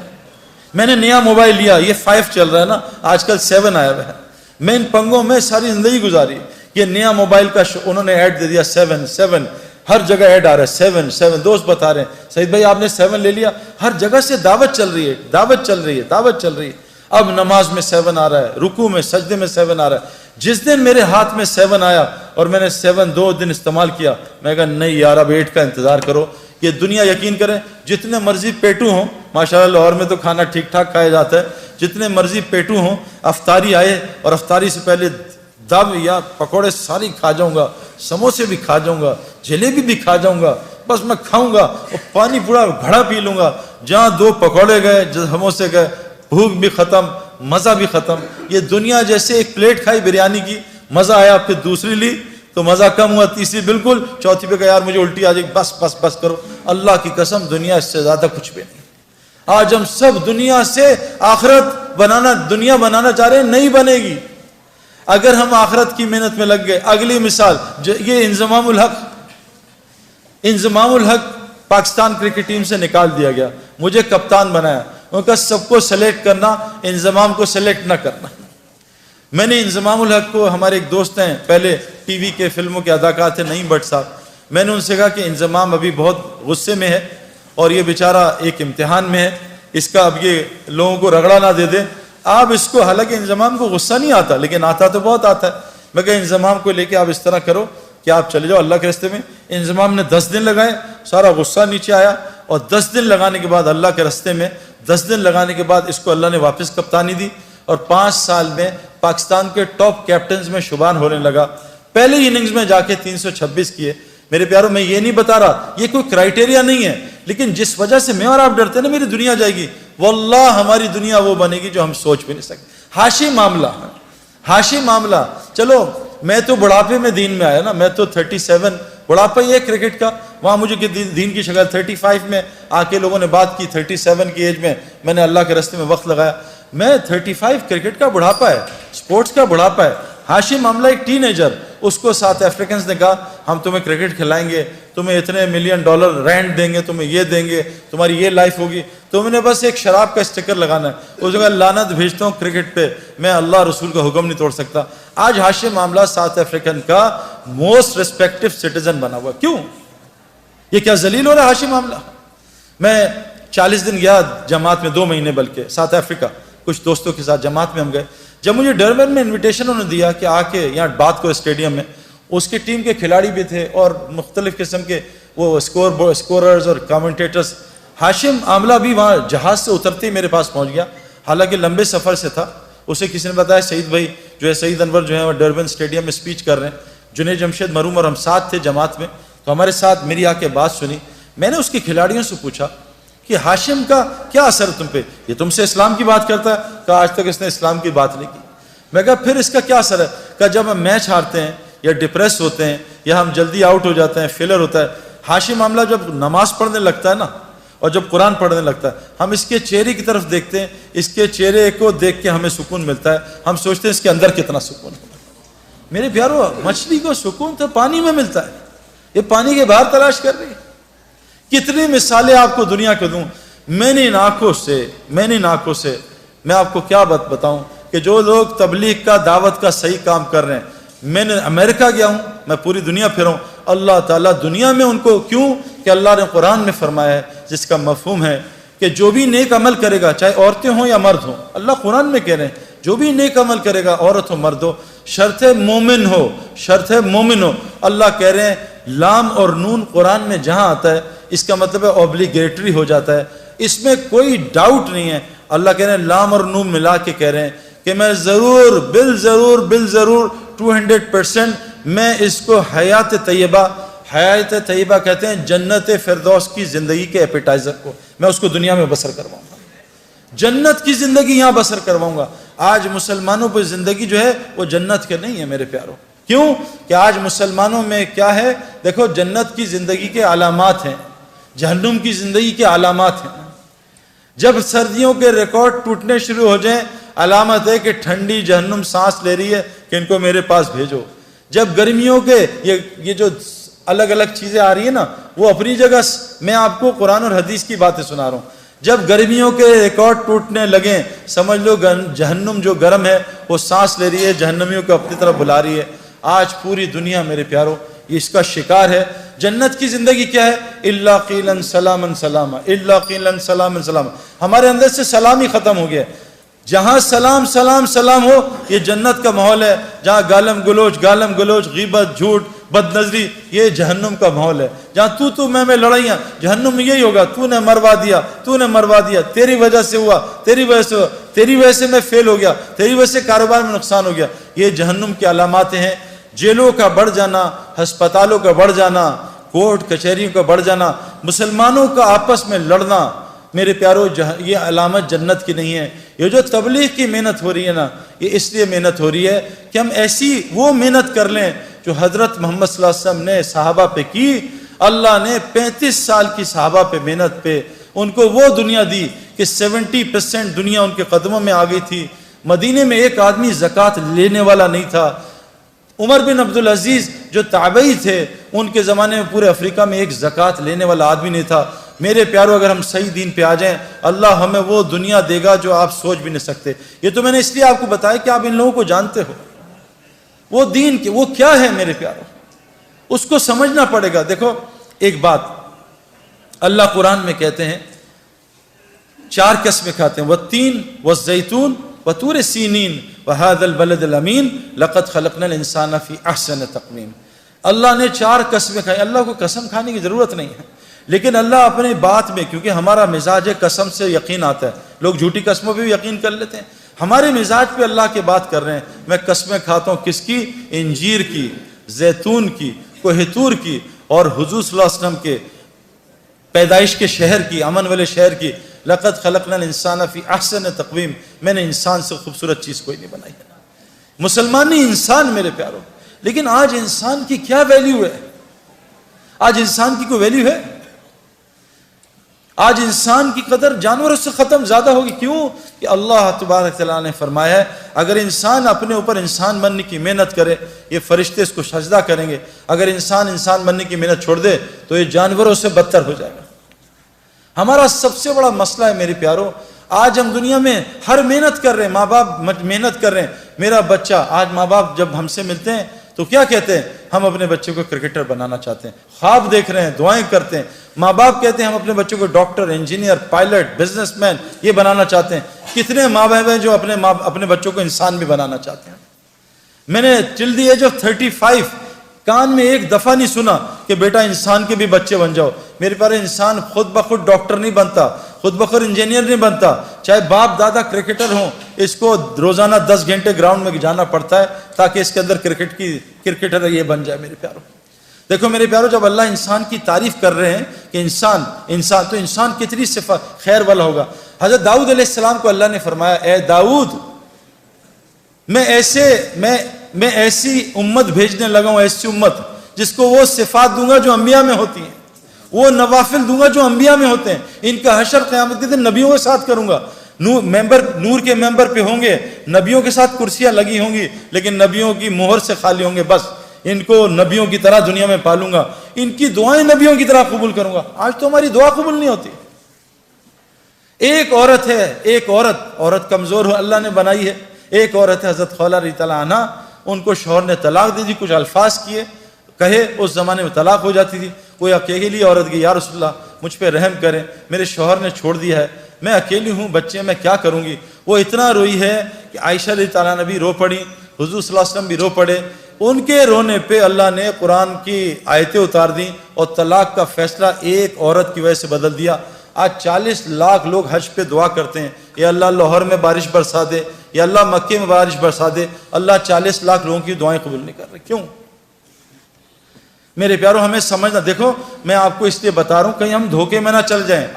میں نے نیا موبائل لیا, یہ 5 چل رہا ہے نا, آج کل 7 آیا ہوا ہے. میں ان پنگوں میں ساری زندگی گزاری. یہ نیا موبائل کا انہوں نے ایڈ دے دیا 7 ہر جگہ ایڈ آ رہا ہے 7 دوست بتا رہے ہیں سعید بھائی آپ نے 7 لے لیا. ہر جگہ سے دعوت چل رہی ہے. اب نماز میں 7 آ رہا ہے, رکوع میں, سجدے میں 7 آ رہا ہے. جس دن میرے ہاتھ میں 7 آیا اور میں نے 7 2 دن استعمال کیا, میں کہا نہیں یار اب 8 کا انتظار کرو. یہ دنیا یقین کریں جتنے مرضی پیٹو ہوں, ماشاءاللہ لاہور میں تو کھانا ٹھیک ٹھاک کھایا جاتا ہے, جتنے مرضی پیٹو ہوں, افطاری آئے اور افطاری سے پہلے دب یا پکوڑے ساری کھا جاؤں گا, سموسے بھی کھا جاؤں گا, جلیبی بھی کھا جاؤں گا, بس میں کھاؤں گا اور پانی پورا گھڑا پی لوں گا. جہاں 2 پکوڑے گئے, سموسے گئے, بھوک بھی ختم, مزہ بھی ختم. یہ دنیا جیسے ایک پلیٹ کھائی بریانی کی, مزہ آیا, پھر دوسری لی تو مزہ کم ہوا, تیسری بالکل, چوتھی پہ کہا یار مجھے الٹی آ جائے, بس کرو. اللہ کی قسم دنیا اس سے زیادہ کچھ بھی نہیں. آج ہم سب دنیا سے آخرت دنیا بنانا چاہ رہے ہیں, نہیں بنے گی. اگر ہم آخرت کی محنت میں لگ گئے. اگلی مثال, یہ انضمام الحق پاکستان کرکٹ ٹیم سے نکال دیا گیا, مجھے کپتان بنایا. ان کا سب کو سلیکٹ کرنا, انضمام کو سلیکٹ نہ کرنا. میں نے انضمام الحق کو, ہمارے ایک دوست ہیں پہلے ٹی وی کے فلموں کے اداکار تھے نعیم بٹ صاحب, میں نے ان سے کہا کہ انضمام ابھی بہت غصے میں ہے اور یہ بیچارہ ایک امتحان میں ہے, اس کا اب یہ لوگوں کو رگڑا نہ دے دے. آپ اس کو, حالانکہ انضمام کو غصہ نہیں آتا لیکن آتا تو بہت آتا ہے. میں کہا انضمام کو لے کے آپ اس طرح کرو کہ آپ چلے جاؤ اللہ کے راستے میں. انضمام نے 10 دن لگائے, سارا غصہ نیچے آیا, اور 10 دن لگانے کے بعد اللہ کے راستے میں 10 دن لگانے کے بعد اس کو اللہ نے واپس کپتانی دی, اور 5 سال میں پاکستان کے ٹاپ کیپٹنز میں شمار ہونے لگا. پہلے اننگز میں جا کے 326 کیے. میرے پیاروں, میں یہ نہیں بتا رہا, یہ کوئی کرائٹیریا نہیں ہے, لیکن جس وجہ سے میں اور آپ ڈرتے ہیں نا میری دنیا جائے گی, واللہ ہماری دنیا وہ بنے گی جو ہم سوچ بھی نہیں سکتے. حاشی معاملہ. چلو میں تو بڑھاپے میں دین میں آیا نا, میں تو 37 بڑھاپا ہی ہے کرکٹ کا, وہاں مجھے دین کی شکل 35 میں آ کے لوگوں نے بات کی, 37 کی ایج میں نے اللہ کے راستے میں وقت لگایا. میں 35 کرکٹ کا بڑھاپا ہے, سپورٹس کا بڑھاپا ہے. حاشی معاملہ ایک ٹین ایجر, اس کو ساؤتھ افریکنز نے کہا ہم تمہیں کرکٹ کھلائیں گے, تمہیں اتنے $1 ملین رینٹ دیں گے, تمہیں یہ دیں گے, تمہاری یہ لائف ہوگی, تم نے بس ایک شراب کا اسٹکر لگانا ہے. اس نے کہا لعنت بھیجتا ہوں کرکٹ پہ, میں اللہ رسول کا حکم نہیں توڑ سکتا. آج حاشی معاملہ ساؤتھ افریکن کا موسٹ ریسپیکٹیو سٹیزن بنا ہوا. کیوں؟ یہ کیا ذلیل ہو رہا ہے حاشی معاملہ؟ میں 40 دن گیا جماعت میں, 2 مہینے بلکہ, ساؤتھ افریقہ, کچھ دوستوں کے ساتھ جماعت میں ہم گئے. جب مجھے ڈربن میں انویٹیشن انہوں نے دیا کہ آ کے یہاں بات کرو اسٹیڈیم میں, اس کی ٹیم کے کھلاڑی بھی تھے اور مختلف قسم کے وہ اسکوررز اور کامنٹیٹرز. ہاشم عاملہ بھی وہاں جہاز سے اترتے ہی میرے پاس پہنچ گیا, حالانکہ لمبے سفر سے تھا. اسے کسی نے بتایا سعید بھائی جو ہے, سعید انور جو ہے وہ ڈربن اسٹیڈیم میں اسپیچ کر رہے ہیں. جنید جمشید مرحوم اور ہم ساتھ تھے جماعت میں, تو ہمارے ساتھ میری آ کے بات سنی. میں نے اس کے کھلاڑیوں سے پوچھا کہ ہاشم کا کیا اثر ہے تم پہ, یہ تم سے اسلام کی بات کرتا ہے؟ کہا آج تک اس نے اسلام کی بات نہیں کی. میں کہا پھر اس کا کیا اثر ہے؟ کہا جب ہم میچ ہارتے ہیں یا ڈپریس ہوتے ہیں یا ہم جلدی آؤٹ ہو جاتے ہیں, فیلر ہوتا ہے, ہاشم معاملہ جب نماز پڑھنے لگتا ہے نا اور جب قرآن پڑھنے لگتا ہے, ہم اس کے چہرے کی طرف دیکھتے ہیں, اس کے چہرے کو دیکھ کے ہمیں سکون ملتا ہے. ہم سوچتے ہیں اس کے اندر کتنا سکون ہے. میرے پیارو, مچھلی کو سکون تو پانی میں ملتا ہے, یہ پانی کے باہر تلاش کر رہی ہے. کتنی مثالیں آپ کو دنیا کے دوں. میں نے ان آنکھوں سے میں آپ کو کیا بتاؤں کہ جو لوگ تبلیغ کا, دعوت کا صحیح کام کر رہے ہیں, میں نے امریکہ گیا ہوں, میں پوری دنیا پھرا ہوں. اللہ تعالیٰ دنیا میں ان کو, کیوں کہ اللہ نے قرآن میں فرمایا ہے جس کا مفہوم ہے کہ جو بھی نیک عمل کرے گا, چاہے عورتیں ہوں یا مرد ہوں, اللہ قرآن میں کہہ رہے ہیں جو بھی نیک عمل کرے گا, عورت ہو مرد ہو, شرط مومن ہو. اللہ کہہ رہے ہیں لام اور نون قرآن میں جہاں آتا ہے اس کا مطلب ہے اوبلیگیٹری ہو جاتا ہے, اس میں کوئی ڈاؤٹ نہیں ہے. اللہ کہہ رہے ہیں لام اور نون ملا کے کہہ رہے ہیں کہ میں ضرور بالضرور 200% میں اس کو حیات طیبہ کہتے ہیں جنت فردوس کی زندگی کے ایپیٹائزر کو, میں اس کو دنیا میں بسر کرواؤں گا, جنت کی زندگی یہاں بسر کرواؤں گا. آج مسلمانوں پہ زندگی جو ہے وہ جنت کے نہیں ہے میرے پیاروں. کیوں کہ آج مسلمانوں میں کیا ہے, دیکھو جنت کی زندگی کے علامات ہیں, جہنم کی زندگی کے علامات ہیں. جب سردیوں کے ریکارڈ ٹوٹنے شروع ہو جائیں, علامت ہے کہ ٹھنڈی جہنم سانس لے رہی ہے کہ ان کو میرے پاس بھیجو. جب گرمیوں کے یہ جو الگ الگ چیزیں آ رہی ہیں نا, وہ اپنی جگہ, میں آپ کو قرآن اور حدیث کی باتیں سنا رہا ہوں. جب گرمیوں کے ریکارڈ ٹوٹنے لگیں, سمجھ لو جہنم جو گرم ہے وہ سانس لے رہی ہے, جہنمیوں کو اپنی طرف بلا رہی ہے. آج پوری دنیا میرے پیاروں یہ اس کا شکار ہے. جنت کی زندگی کیا ہے؟ الا قیلا سلاما سلاما, الا قیلا سلاما سلاما. ہمارے اندر سے سلام ہی ختم ہو گیا. جہاں سلام سلام سلام ہو یہ جنت کا ماحول ہے. جہاں گالم گلوچ غیبت جھوٹ بد نظری یہ جہنم کا ماحول ہے. جہاں تو میں لڑائیاں, جہنم میں یہی ہوگا, تو نے مروا دیا, تیری وجہ سے ہوا, تیری وجہ سے میں فیل ہو گیا, تیری وجہ سے کاروبار میں نقصان ہو گیا. یہ جہنم کی علامات ہیں. جیلوں کا بڑھ جانا, ہسپتالوں کا بڑھ جانا, کورٹ کچہریوں کا بڑھ جانا, مسلمانوں کا آپس میں لڑنا, میرے پیارو یہ علامت جنت کی نہیں ہے. یہ جو تبلیغ کی محنت ہو رہی ہے نا, یہ اس لیے محنت ہو رہی ہے کہ ہم ایسی وہ محنت کر لیں جو حضرت محمد صلی اللہ علیہ وسلم نے صحابہ پہ کی. اللہ نے 35 سال کی صحابہ پہ محنت پہ ان کو وہ دنیا دی کہ 70% دنیا ان کے قدموں میں آ گئی تھی. مدینے میں ایک آدمی زکوٰۃ لینے والا نہیں تھا. عمر بن عبدالعزیز جو تابعی تھے, ان کے زمانے میں پورے افریقہ میں ایک زکوٰۃ لینے والا آدمی نہیں تھا. میرے پیارو, اگر ہم صحیح دین پہ آ جائیں, اللہ ہمیں وہ دنیا دے گا جو آپ سوچ بھی نہیں سکتے. یہ تو میں نے اس لیے آپ کو بتایا کہ آپ ان لوگوں کو جانتے ہو. وہ دین وہ کیا ہے میرے پیارو, اس کو سمجھنا پڑے گا. دیکھو ایک بات, اللہ قرآن میں کہتے ہیں 4 قسمیں کھاتے ہیں, والتین والزیتون وطور سینین وهذا البلد الامین لقد خلقنا الانسان فی احسن تقویم. اللہ نے 4 قسمیں کھائی. اللہ کو قسم کھانے کی ضرورت نہیں ہے، لیکن اللہ اپنے بات میں، کیونکہ ہمارا مزاج ہے قسم سے یقین آتا ہے، لوگ جھوٹی قسموں پہ بھی یقین کر لیتے ہیں، ہمارے مزاج پہ اللہ کی بات کر رہے ہیں. میں قسمیں کھاتا ہوں کس کی؟ انجیر کی، زیتون کی، کوہ طور کی، اور حضور صلی اللہ علیہ وسلم کے پیدائش کے شہر کی، امن والے شہر کی. لقد خلقنا الانسان فی احسن تقویم. میں نے انسان سے خوبصورت چیز کوئی نہیں بنائی ہے. مسلمانی انسان میرے پیاروں. لیکن آج انسان کی کیا ویلیو ہے؟ آج انسان کی کوئی ویلیو ہے؟ آج انسان کی قدر جانوروں سے ختم زیادہ ہوگی. کیوں؟ کہ اللہ تبارک تعالیٰ نے فرمایا ہے اگر انسان اپنے اوپر انسان بننے کی محنت کرے، یہ فرشتے اس کو سجدہ کریں گے. اگر انسان بننے کی محنت چھوڑ دے تو یہ جانوروں سے بدتر ہو جائے گا. ہمارا سب سے بڑا مسئلہ ہے میرے پیاروں، آج ہم دنیا میں ہر محنت کر رہے ہیں، ماں باپ محنت کر رہے ہیں. میرا بچہ، آج ماں باپ جب ہم سے ملتے ہیں تو کیا کہتے ہیں؟ ہم اپنے بچے کو کرکٹر بنانا چاہتے ہیں. خواب دیکھ رہے ہیں، دعائیں کرتے ہیں. ماں باپ کہتے ہیں ہم اپنے بچوں کو doctor, engineer, pilot, business man یہ بنانا چاہتے ہیں. کتنے ماں باپ ہیں جو اپنے بچوں کو انسان بھی بنانا چاہتے ہیں. میں نے ٹل دی ایج آف 35 کان میں ایک دفعہ نہیں سنا کہ بیٹا انسان کے بھی بچے بن جاؤ. میرے پیارے، انسان خود بخود ڈاکٹر نہیں بنتا، خود بخود انجینئر نہیں بنتا. چاہے باپ دادا کرکٹر ہوں، اس کو روزانہ 10 گھنٹے گراؤنڈ میں جانا پڑتا ہے تاکہ اس کے اندر کرکٹر یہ بن جائے. میرے پیاروں دیکھو، میرے پیاروں، جب اللہ انسان کی تعریف کر رہے ہیں کہ انسان تو انسان کتنی صفات خیر والا ہوگا. حضرت داؤد علیہ السلام کو اللہ نے فرمایا اے داؤد، میں ایسی امت بھیجنے لگا ہوں، ایسی امت جس کو وہ صفات دوں گا جو انبیاء میں ہوتی ہیں، وہ نوافل دوں گا جو انبیاء میں ہوتے ہیں. ان کا حشر قیامت کے دن نبیوں کے ساتھ کروں گا. نور کے ممبر پہ ہوں گے، نبیوں کے ساتھ کرسیاں لگی ہوں گی، لیکن نبیوں کی مہر سے خالی ہوں گے. بس ان کو نبیوں کی طرح دنیا میں پالوں گا، ان کی دعائیں نبیوں کی طرح قبول کروں گا. آج تو ہماری دعا قبول نہیں ہوتی. ایک عورت ہے، ایک عورت کمزور ہو اللہ نے بنائی ہے. ایک عورت ہے حضرت خولہ رضی اللہ عنہ، ان کو شوہر نے طلاق دے دی. کچھ الفاظ کیے، کہے، اس زمانے میں طلاق ہو جاتی تھی. کوئی اکیلی عورت گئی، یا رسول اللہ مجھ پہ رحم کریں، میرے شوہر نے چھوڑ دیا ہے، میں اکیلی ہوں، بچے میں کیا کروں گی. وہ اتنا روئی ہے کہ عائشہ رضی اللہ عنہ بھی رو پڑی، حضور صلی اللہ علیہ وسلم بھی رو پڑے. ان کے رونے پہ اللہ نے قرآن کی آیتیں اتار دیں اور طلاق کا فیصلہ ایک عورت کی وجہ سے بدل دیا. آج 40 لاکھ لوگ حج پہ دعا کرتے ہیں، یا اللہ لاہور میں بارش برسا دے، یا اللہ مکے میں بارش برسا دے. اللہ 40 لاکھ لوگوں کی دعائیں قبول نہیں کر رہے. کیوں؟ میرے پیاروں، ہمیں سمجھنا. دیکھو، میں آپ کو اس لیے بتا رہا ہوں کہیں ہم دھوکے میں نہ چل جائیں.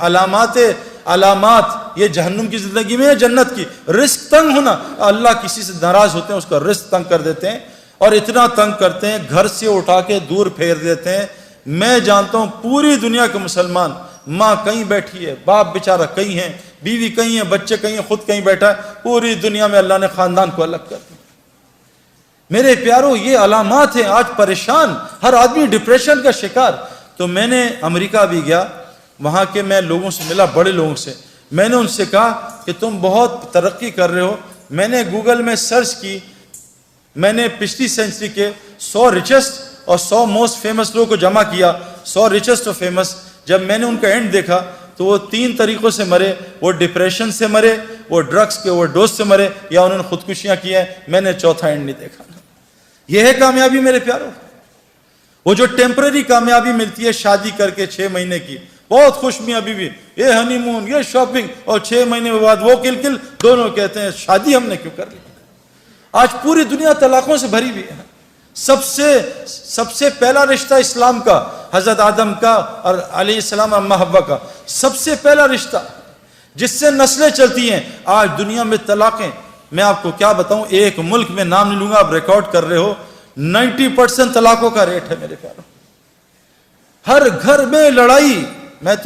علامات یہ جہنم کی زندگی میں ہے، جنت کی. رزق تنگ ہونا، اللہ کسی سے ناراض ہوتے ہیں، اس کا رزق تنگ کر دیتے ہیں، اور اتنا تنگ کرتے ہیں گھر سے اٹھا کے دور پھیر دیتے ہیں. میں جانتا ہوں پوری دنیا کے مسلمان، ماں کہیں بیٹھی ہے، باپ بیچارہ کہیں ہیں، بیوی کہیں ہے، بچے کہیں ہیں، خود کہیں بیٹھا ہے. پوری دنیا میں اللہ نے خاندان کو الگ کر دیا. میرے پیاروں، یہ علامات ہیں. آج پریشان، ہر آدمی ڈپریشن کا شکار. تو میں نے امریکہ بھی گیا، وہاں کے میں لوگوں سے ملا، بڑے لوگوں سے. میں نے ان سے کہا کہ تم بہت ترقی کر رہے ہو. میں نے گوگل میں سرچ کی، میں نے پچھلی سینچری کے 100 ریچسٹ اور 100 موسٹ فیمس لوگوں کو جمع کیا. 100 ریچسٹ اور فیمس. جب میں نے ان کا اینڈ دیکھا تو وہ 3 طریقوں سے مرے. وہ ڈپریشن سے مرے، وہ ڈرگس کے اوور ڈوز سے مرے، یا انہوں نے خودکشیاں کی ہیں. میں نے چوتھا اینڈ نہیں دیکھا. یہ ہے کامیابی میرے پیاروں. وہ جو ٹیمپرری کامیابی ملتی ہے شادی کر کے 6 مہینے کی، بہت خوش میاں بیوی، یہ ہنی مون، یہ شاپنگ، اور 6 مہینے کے بعد وہ کل دونوں کہتے ہیں شادی ہم نے کیوں کر لی. آج پوری دنیا طلاقوں سے بھری ہوئی ہے. سب سے پہلا رشتہ اسلام کا حضرت آدم کا اور علیہ السلام اماں حوا کا سب سے پہلا رشتہ جس سے نسلیں چلتی ہیں. آج دنیا میں طلاقیں، میں آپ کو کیا بتاؤں، ایک ملک میں نام نہیں لوں گا، آپ ریکارڈ کر رہے ہو، 90% طلاقوں کا ریٹ ہے میرے پیاروں. ہر گھر میں لڑائی.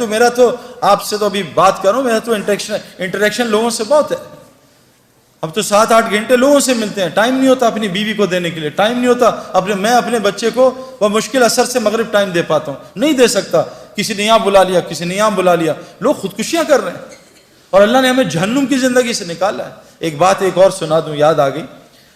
میرا تو آپ سے تو ابھی بات کر رہا ہوں، میرا تو انٹریکشن لوگوں سے بہت ہے. اب تو 7-8 گھنٹے لوگوں سے ملتے ہیں. ٹائم نہیں ہوتا اپنی بیوی کو دینے کے لیے، ٹائم نہیں ہوتا میں اپنے بچے کو وہ مشکل اثر سے مغرب ٹائم دے پاتا ہوں، نہیں دے سکتا. کسی نے یہاں بلا لیا، کسی نے یہاں بلا لیا. لوگ خودکشیاں کر رہے ہیں اور اللہ نے ہمیں جہنم کی زندگی سے نکالا ہے. ایک بات ایک اور سنا دوں، یاد آ گئی.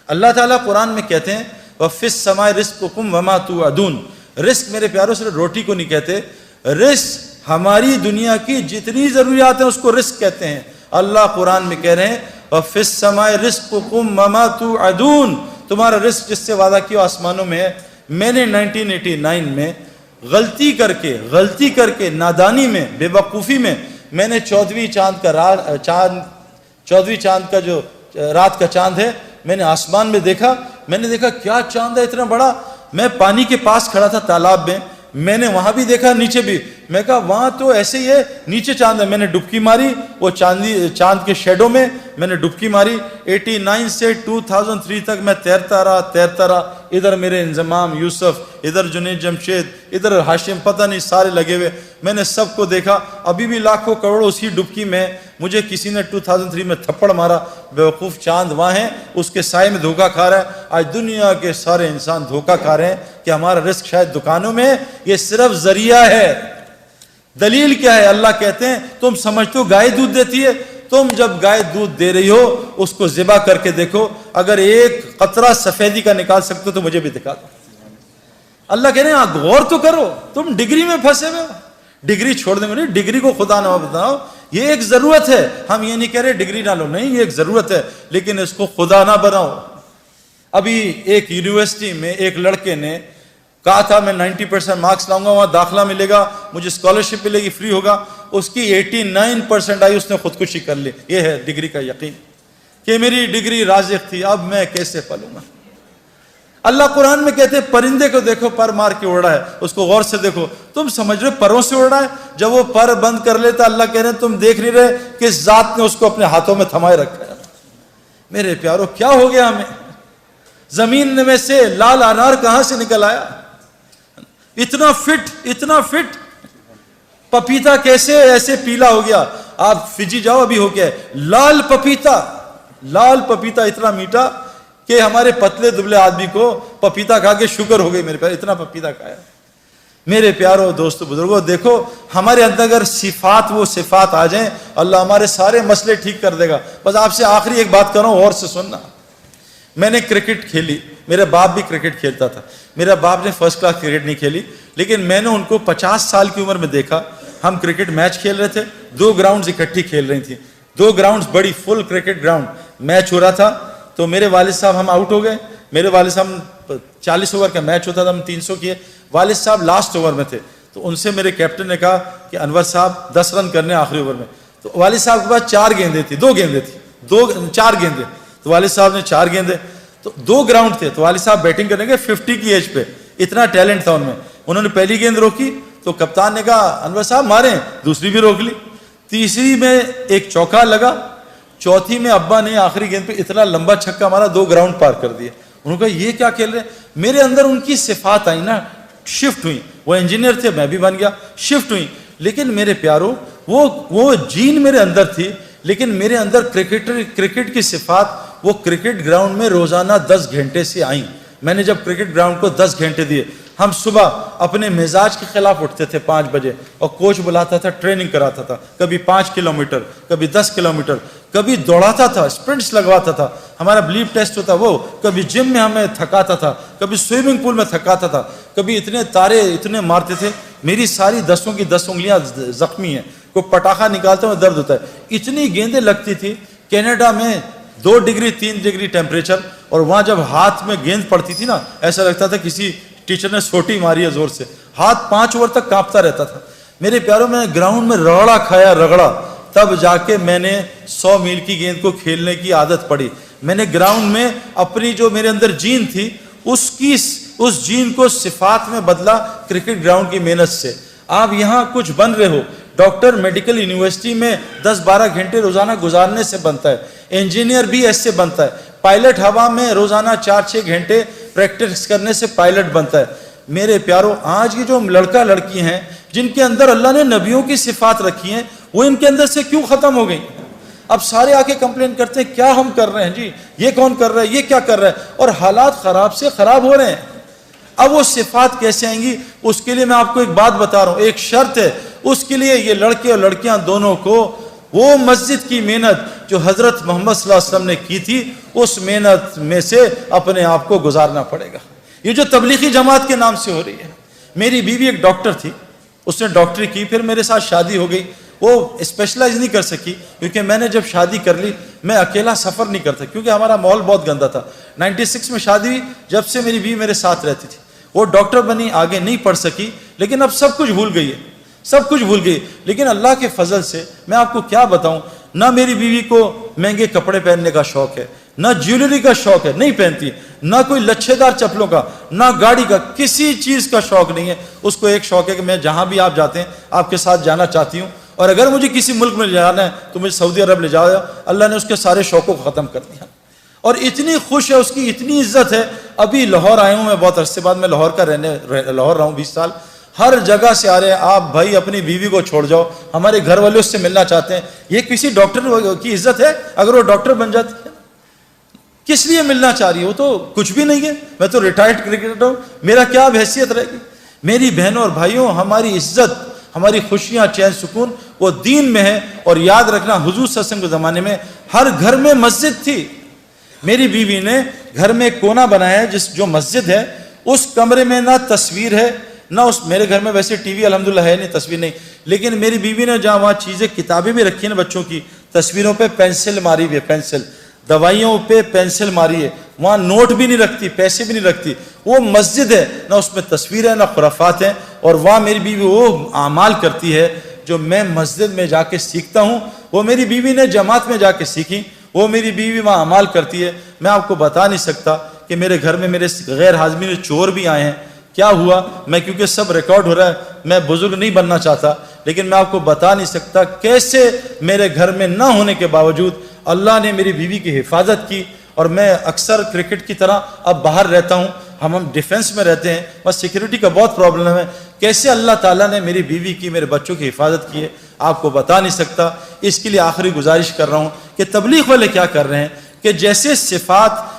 اللہ تعالیٰ قرآن میں کہتے ہیں وَفِي السَّمَاءِ رِزْقُكُمْ وَمَا تُوعَدُونَ. رزق میرے پیاروں صرف روٹی کو نہیں کہتے. رزق ہماری دنیا کی جتنی ضروریات ہیں اس کو رزق کہتے ہیں. اللہ قرآن میں کہہ رہے ہیں وَفِي السَّمَاءِ رِزْقُكُمْ وَمَا تُوعَدُونَ. تمہارا رزق جس سے وعدہ کیا آسمانوں میں ہے. میں نے 1989 میں غلطی کر کے نادانی میں، بے وقوفی میں، میں نے 14ویں چاند کا جو رات کا چاند ہے، میں نے آسمان میں دیکھا، میں نے دیکھا کیا چاند ہے اتنا بڑا. میں پانی کے پاس کھڑا تھا تالاب میں نے وہاں بھی دیکھا، نیچے بھی. میں کہا وہاں تو ایسے ہی ہے، نیچے چاند ہے. میں نے ڈبکی ماری وہ چاند کے شیڈو میں نے ڈبکی ماری. 89 سے 2003 تک میں تیرتا رہا. ادھر میرے انضمام یوسف، ادھر جنید جمشید، ادھر ہاشم، پتہ نہیں سارے لگے ہوئے. میں نے سب کو دیکھا. ابھی بھی لاکھوں کروڑوں اسی ڈبکی میں. مجھے کسی نے 2003 میں تھپڑ مارا. بیوقوف چاند وہاں ہے، اس کے سائے میں دھوکہ کھا رہا ہے. آج دنیا کے سارے انسان دھوکہ کھا رہے ہیں کہ ہمارا رزق شاید دکانوں میں. یہ صرف ذریعہ ہے. دلیل کیا ہے؟ اللہ کہتے ہیں تم سمجھتے ہو گائے دودھ دیتی ہے، تم جب گائے دودھ دے رہی ہو اس کو ذبح کر کے دیکھو، اگر ایک قطرہ سفیدی کا نکال سکتے ہو تو مجھے بھی دکھا دو. اللہ کہہ رہے ہیں غور تو کرو، تم ڈگری میں پھنسے ہوئے ہو. ڈگری چھوڑ دیں گے نہیں، ڈگری کو خدا نہ بتاؤ. یہ ایک ضرورت ہے. ہم یہ نہیں کہہ رہے ڈگری نہ لو، نہیں، یہ ایک ضرورت ہے، لیکن اس کو خدا نہ بناؤ. ابھی ایک یونیورسٹی میں ایک لڑکے نے کہا تھا میں 90% مارکس لاؤں گا، وہاں داخلہ ملے گا، مجھے اسکالرشپ ملے گی، فری ہوگا. اس کی 89% آئی، اس نے خودکشی کر لی. یہ ہے ڈگری کا یقین کہ میری ڈگری رازق تھی، اب میں کیسے پلوں گا. اللہ قرآن میں کہتے ہیں پرندے کو دیکھو پر مار کے اڑ رہا ہے، اس کو غور سے دیکھو. تم سمجھ رہے پروں سے اڑ رہا ہے؟ جب وہ پر بند کر لیتا اللہ کہہ رہے ہیں تم دیکھ نہیں رہے کہ ذات نے اس کو اپنے ہاتھوں میں تھمائے رکھا ہے. میرے پیارو کیا ہو گیا ہمیں؟ زمین میں سے لال انار کہاں سے نکل آیا؟ اتنا فٹ پپیتا کیسے ایسے پیلا ہو گیا؟ آپ فجی جاؤ، ابھی ہو گیا ہے لال پپیتا اتنا میٹھا کہ ہمارے پتلے دبلے آدمی کو پپیتا کھا کے شوگر ہو گئی. میرے پیارو اتنا پپیتا کھایا. میرے پیارو دوستو بزرگوں، دیکھو ہمارے اندر اگر وہ صفات آ جائیں، اللہ ہمارے سارے مسئلے ٹھیک کر دے گا. بس آپ سے آخری ایک بات کر رہا ہوں، غور سے سننا. میں نے کرکٹ کھیلی، میرا باپ بھی کرکٹ کھیلتا تھا. میرا باپ نے فرسٹ کلاس کرکٹ نہیں کھیلی، لیکن میں نے ان کو 50 سال کی عمر میں دیکھا. ہم کرکٹ میچ کھیل رہے تھے، 2 گراؤنڈز اکٹھی کھیل رہی تھیں، 2 گراؤنڈز بڑی فل کرکٹ گراؤنڈ. میچ ہو رہا تھا تو میرے والد صاحب ہم آؤٹ ہو گئے. میرے والد صاحب 40 اوور کا میچ ہوتا تھا، ہم 300 کیے. والد صاحب لاسٹ اوور میں تھے، تو ان سے میرے کیپٹن نے کہا کہ انور صاحب 10 رن کرنے آخری اوور میں. تو والد صاحب کے پاس 4 گیندیں تھی، 4 گیندیں. تو والد صاحب نے 4 گیندیں، تو 2 گراؤنڈ تھے. تو والد صاحب بیٹنگ کرنے گئے 50 کی ایج پہ. اتنا ٹیلنٹ تھا ان میں. انہوں نے پہلی گیند روکی تو کپتان نے کہا انور صاحب ماریں، دوسری بھی روک لی. تیسری میں ایک چوکا لگا، چوتھی میں ابا نے آخری گیند پہ اتنا لمبا چھکا مارا، 2 گراؤنڈ پار کر دیے. انہوں نے کہا یہ کیا کھیل رہے ہیں؟ میرے اندر ان کی صفات آئی نا، شفٹ ہوئی. وہ انجینئر تھے، میں بھی بن گیا، شفٹ ہوئی. لیکن میرے پیارو وہ جین میرے اندر تھی، لیکن میرے اندر کرکٹ کی صفات وہ کرکٹ گراؤنڈ میں روزانہ 10 گھنٹے سے آئیں. میں نے جب کرکٹ گراؤنڈ کو 10 گھنٹے دیے، ہم صبح اپنے مزاج کے خلاف اٹھتے تھے 5 بجے، اور کوچ بلاتا تھا، ٹریننگ کراتا تھا. کبھی 5 کلومیٹر، کبھی 10 کلومیٹر، کبھی دوڑاتا تھا، سپرنٹس لگواتا تھا. ہمارا بلیپ ٹیسٹ ہوتا وہ، کبھی جم میں ہمیں تھکاتا تھا، کبھی سوئمنگ پول میں تھکاتا تھا، کبھی اتنے تارے اتنے مارتے تھے. میری ساری 10 کی 10 انگلیاں زخمی ہیں، کوئی پٹاخہ نکالتا ہوں درد ہوتا ہے. اتنی گیندیں لگتی تھی. کینیڈا میں 2 ڈگری 3 ڈگری ٹیمپریچر، اور وہاں جب ہاتھ میں گیند پڑتی تھی نا، ایسا لگتا تھا کسی ٹیچر نے سوٹی ماری ہے زور سے. ہاتھ 5 اوور تک کانپتا رہتا تھا. میرے پیاروں میں گراؤنڈ میں رگڑا، تب جا کے میں نے 100 میل کی گیند کو کھیلنے کی عادت پڑی. میں نے گراؤنڈ میں اپنی جو میرے اندر جین تھی اس جین کو صفات میں بدلا کرکٹ گراؤنڈ کی محنت سے. آپ یہاں کچھ بن رہے ہو، ڈاکٹر میڈیکل یونیورسٹی میں 10-12 گھنٹے روزانہ گزارنے سے بنتا ہے. انجینئر بھی ایسے بنتا ہے. پائلٹ ہوا میں روزانہ 4-6 گھنٹے پریکٹس کرنے سے پائلٹ بنتا ہے. میرے پیاروں، آج کی جو لڑکا لڑکی ہیں جن کے اندر اللہ نے نبیوں کی صفات رکھی ہیں، وہ ان کے اندر سے کیوں ختم ہو گئی؟ اب سارے آ کے کمپلین کرتے ہیں کیا ہم کر رہے ہیں جی، یہ کون کر رہا ہے، یہ کیا کر رہا ہے، اور حالات خراب سے خراب ہو رہے ہیں. اب وہ صفات کیسے آئیں گی؟ اس کے لیے میں آپ کو ایک بات بتا رہا ہوں، ایک شرط ہے. اس کے لیے یہ لڑکے اور لڑکیاں دونوں کو وہ مسجد کی محنت جو حضرت محمد صلی اللہ علیہ وسلم نے کی تھی، اس محنت میں سے اپنے آپ کو گزارنا پڑے گا. یہ جو تبلیغی جماعت کے نام سے ہو رہی ہے. میری بیوی ایک ڈاکٹر تھی، اس نے ڈاکٹری کی، پھر میرے ساتھ شادی ہو گئی. وہ اسپیشلائز نہیں کر سکی کیونکہ میں نے جب شادی کر لی میں اکیلا سفر نہیں کرتا، کیونکہ ہمارا ماحول بہت گندا تھا. 96 میں شادی ہوئی، جب سے میری بیوی میرے ساتھ رہتی تھی. وہ ڈاکٹر بنی, آگے نہیں پڑھ سکی, لیکن اب سب کچھ بھول گئی ہے, سب کچھ بھول گئی. لیکن اللہ کے فضل سے میں آپ کو کیا بتاؤں, نہ میری بیوی کو مہنگے کپڑے پہننے کا شوق ہے, نہ جیولری کا شوق ہے, نہیں پہنتی, نہ کوئی لچھے دار چپلوں کا, نہ گاڑی کا, کسی چیز کا شوق نہیں ہے. اس کو ایک شوق ہے کہ میں جہاں بھی آپ جاتے ہیں آپ کے ساتھ جانا چاہتی ہوں, اور اگر مجھے کسی ملک میں لے جانا ہے تو مجھے سعودی عرب لے جاؤ. اللہ نے اس کے سارے شوقوں کو ختم کر دیا, اور اتنی خوش ہے, اس کی اتنی عزت ہے. ابھی لاہور آیا ہوں میں, بہت عرصے بعد میں لاہور رہا ہوں 20 سال. ہر جگہ سے آ رہے ہیں, آپ بھائی اپنی بیوی کو چھوڑ جاؤ, ہمارے گھر والے اس سے ملنا چاہتے ہیں. یہ کسی ڈاکٹر کی عزت ہے؟ اگر وہ ڈاکٹر بن جاتی ہے کس لیے ملنا چاہ رہی ہے؟ وہ تو کچھ بھی نہیں ہے. میں تو ریٹائرڈ کرکٹر ہوں, میرا کیا اب حیثیت رہے گی؟ میری بہنوں اور بھائیوں, ہماری عزت, ہماری خوشیاں, چین سکون وہ دین میں ہے. اور یاد رکھنا, حضور صلی اللہ علیہ وسلم کے زمانے میں ہر گھر میں مسجد تھی. میری بیوی نے گھر میں ایک کونا بنایا ہے جو مسجد ہے. اس کمرے میں نہ تصویر ہے, نہ اس, میرے گھر میں ویسے ٹی وی الحمدللہ ہے نہیں, تصویر نہیں, لیکن میری بیوی نے جہاں وہاں چیزیں, کتابیں بھی رکھی ہیں بچوں کی, تصویروں پہ پینسل ماری ہوئی ہے, پینسل, دوائیوں پہ پینسل ماری ہے, وہاں نوٹ بھی نہیں رکھتی, پیسے بھی نہیں رکھتی. وہ مسجد ہے, نہ اس میں تصویر ہے نہ خرافات ہیں. اور وہاں میری بیوی وہ اعمال کرتی ہے جو میں مسجد میں جا کے سیکھتا ہوں, وہ میری بیوی نے جماعت میں جا کے سیکھی. وہ میری بیوی وہاں اعمال کرتی ہے. میں آپ کو بتا نہیں سکتا کہ میرے گھر میں میرے غیر حاضرین چور بھی آئے ہیں. کیا ہوا, میں کیونکہ سب ریکارڈ ہو رہا ہے, میں بزرگ نہیں بننا چاہتا, لیکن میں آپ کو بتا نہیں سکتا کیسے میرے گھر میں نہ ہونے کے باوجود اللہ نے میری بیوی کی حفاظت کی. اور میں اکثر کرکٹ کی طرح اب باہر رہتا ہوں, ہم ڈیفنس میں رہتے ہیں, بس سیکیورٹی کا بہت پرابلم ہے. کیسے اللہ تعالیٰ نے میری بیوی کی, میرے بچوں کی حفاظت کی ہے, آپ کو بتا نہیں سکتا. اس کے لیے آخری گزارش کر رہا ہوں کہ تبلیغ والے کیا کر رہے ہیں کہ جیسے صفات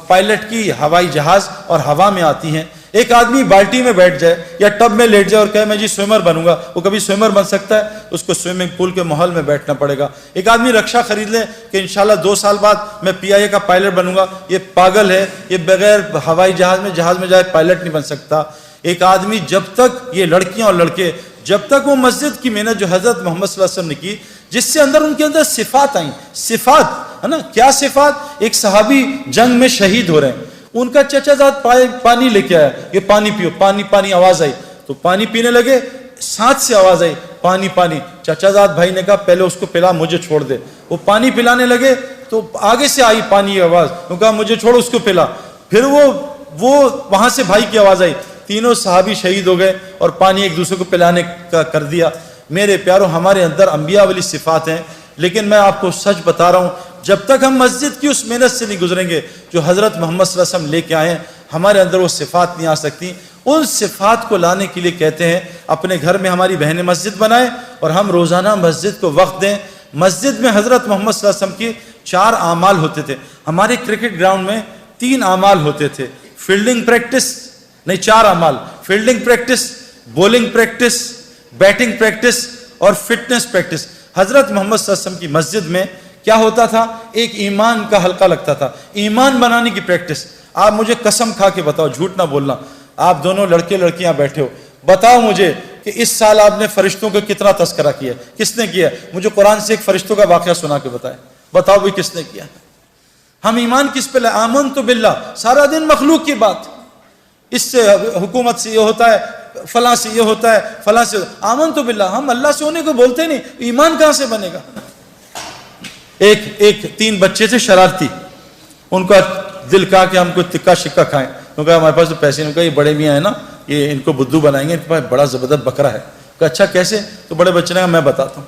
پائلٹ کی ہوائی جہاز اور ہوا میں آتی ہیں, ایک آدمی بالٹی میں بیٹھ جائے یا ٹب میں لیٹ جائے اور کہے میں جی سوئمر بنوں گا, وہ کبھی سوئمر بن سکتا ہے؟ اس کو سوئمنگ پول کے ماحول میں بیٹھنا پڑے گا. ایک آدمی رکشا خرید لے کہ انشاءاللہ 2 سال بعد میں PIA کا پائلٹ بنوں گا, یہ پاگل ہے, یہ بغیر ہوائی جہاز میں جائے پائلٹ نہیں بن سکتا. ایک آدمی جب تک, یہ لڑکیاں اور لڑکے, جب تک وہ مسجد کی محنت جو حضرت محمد صلی اللہ علیہ وسلم نے کی, جس سے ان کے اندر صفات آئیں, صفات ہے نا, کیا صفات؟ ایک صحابی جنگ میں شہید ہو رہے ہیں, ان کا چچا زاد پانی لے کے آیا, یہ پانی پیو, پانی پانی, آواز آئی تو پانی پینے لگے, ساتھ سے آواز آئی پانی پانی. چچا زاد بھائی نے کہا پہلے اس کو پلا, مجھے چھوڑ دے. وہ پانی پلانے لگے تو آگے سے آئی پانی کی آواز, وہ کہا مجھے چھوڑ, اس کو پلا. پھر وہ وہاں سے بھائی کی آواز آئی, تینوں صحابی شہید ہو گئے اور پانی ایک دوسرے کو پلانے کا کر دیا. میرے پیاروں, ہمارے اندر انبیاء والی صفات ہیں, لیکن میں آپ کو سچ بتا رہا ہوں, جب تک ہم مسجد کی اس محنت سے نہیں گزریں گے جو حضرت محمد صلی اللہ علیہ وسلم لے کے آئے ہیں, ہمارے اندر وہ صفات نہیں آ سکتی. ان صفات کو لانے کے لیے کہتے ہیں اپنے گھر میں ہماری بہنیں مسجد بنائیں اور ہم روزانہ مسجد کو وقت دیں. مسجد میں حضرت محمد صلی اللہ علیہ وسلم کی 4 اعمال ہوتے تھے. ہمارے کرکٹ گراؤنڈ میں 3 اعمال ہوتے تھے, فیلڈنگ پریکٹس نہیں, 4 اعمال, fielding practice, bowling practice, batting practice اور فٹنس پریکٹس. حضرت محمد صلی اللہ علیہ وسلم کی مسجد میں کیا ہوتا تھا, ایک ایمان کا حلقہ لگتا تھا, ایمان بنانے کی پریکٹس. آپ مجھے قسم کھا کے بتاؤ, جھوٹ نہ بولنا, آپ دونوں لڑکے لڑکیاں بیٹھے ہو, بتاؤ مجھے کہ اس سال آپ نے فرشتوں کا کتنا تذکرہ کیا, کس نے کیا؟ مجھے قرآن سے ایک فرشتوں کا واقعہ سنا کے بتائے, بتاؤ بھی کس نے کیا. ہم ایمان کس پہ لائے؟ آمنت باللہ, سارا دن مخلوق کی بات, اس سے حکومت سے یہ ہوتا ہے, فلاں سے یہ ہوتا ہے, فلاں سے. آمنت باللہ, ہم اللہ سے ہونے کو بولتے نہیں, ایمان کہاں سے بنے گا؟ ایک 3 بچے تھے شرارتی, ان کا دل کہا کہ ہم کو تکا شکا کھائیں, تو کہا ہمارے پاس تو پیسے نہیں. کہا یہ بڑے میاں ہیں نا, یہ ان کو بدھو بنائیں گے, ان کے پاس بڑا زبردست بکرا ہے. کہا اچھا کیسے؟ تو بڑے بچے نے کہا میں بتاتا ہوں.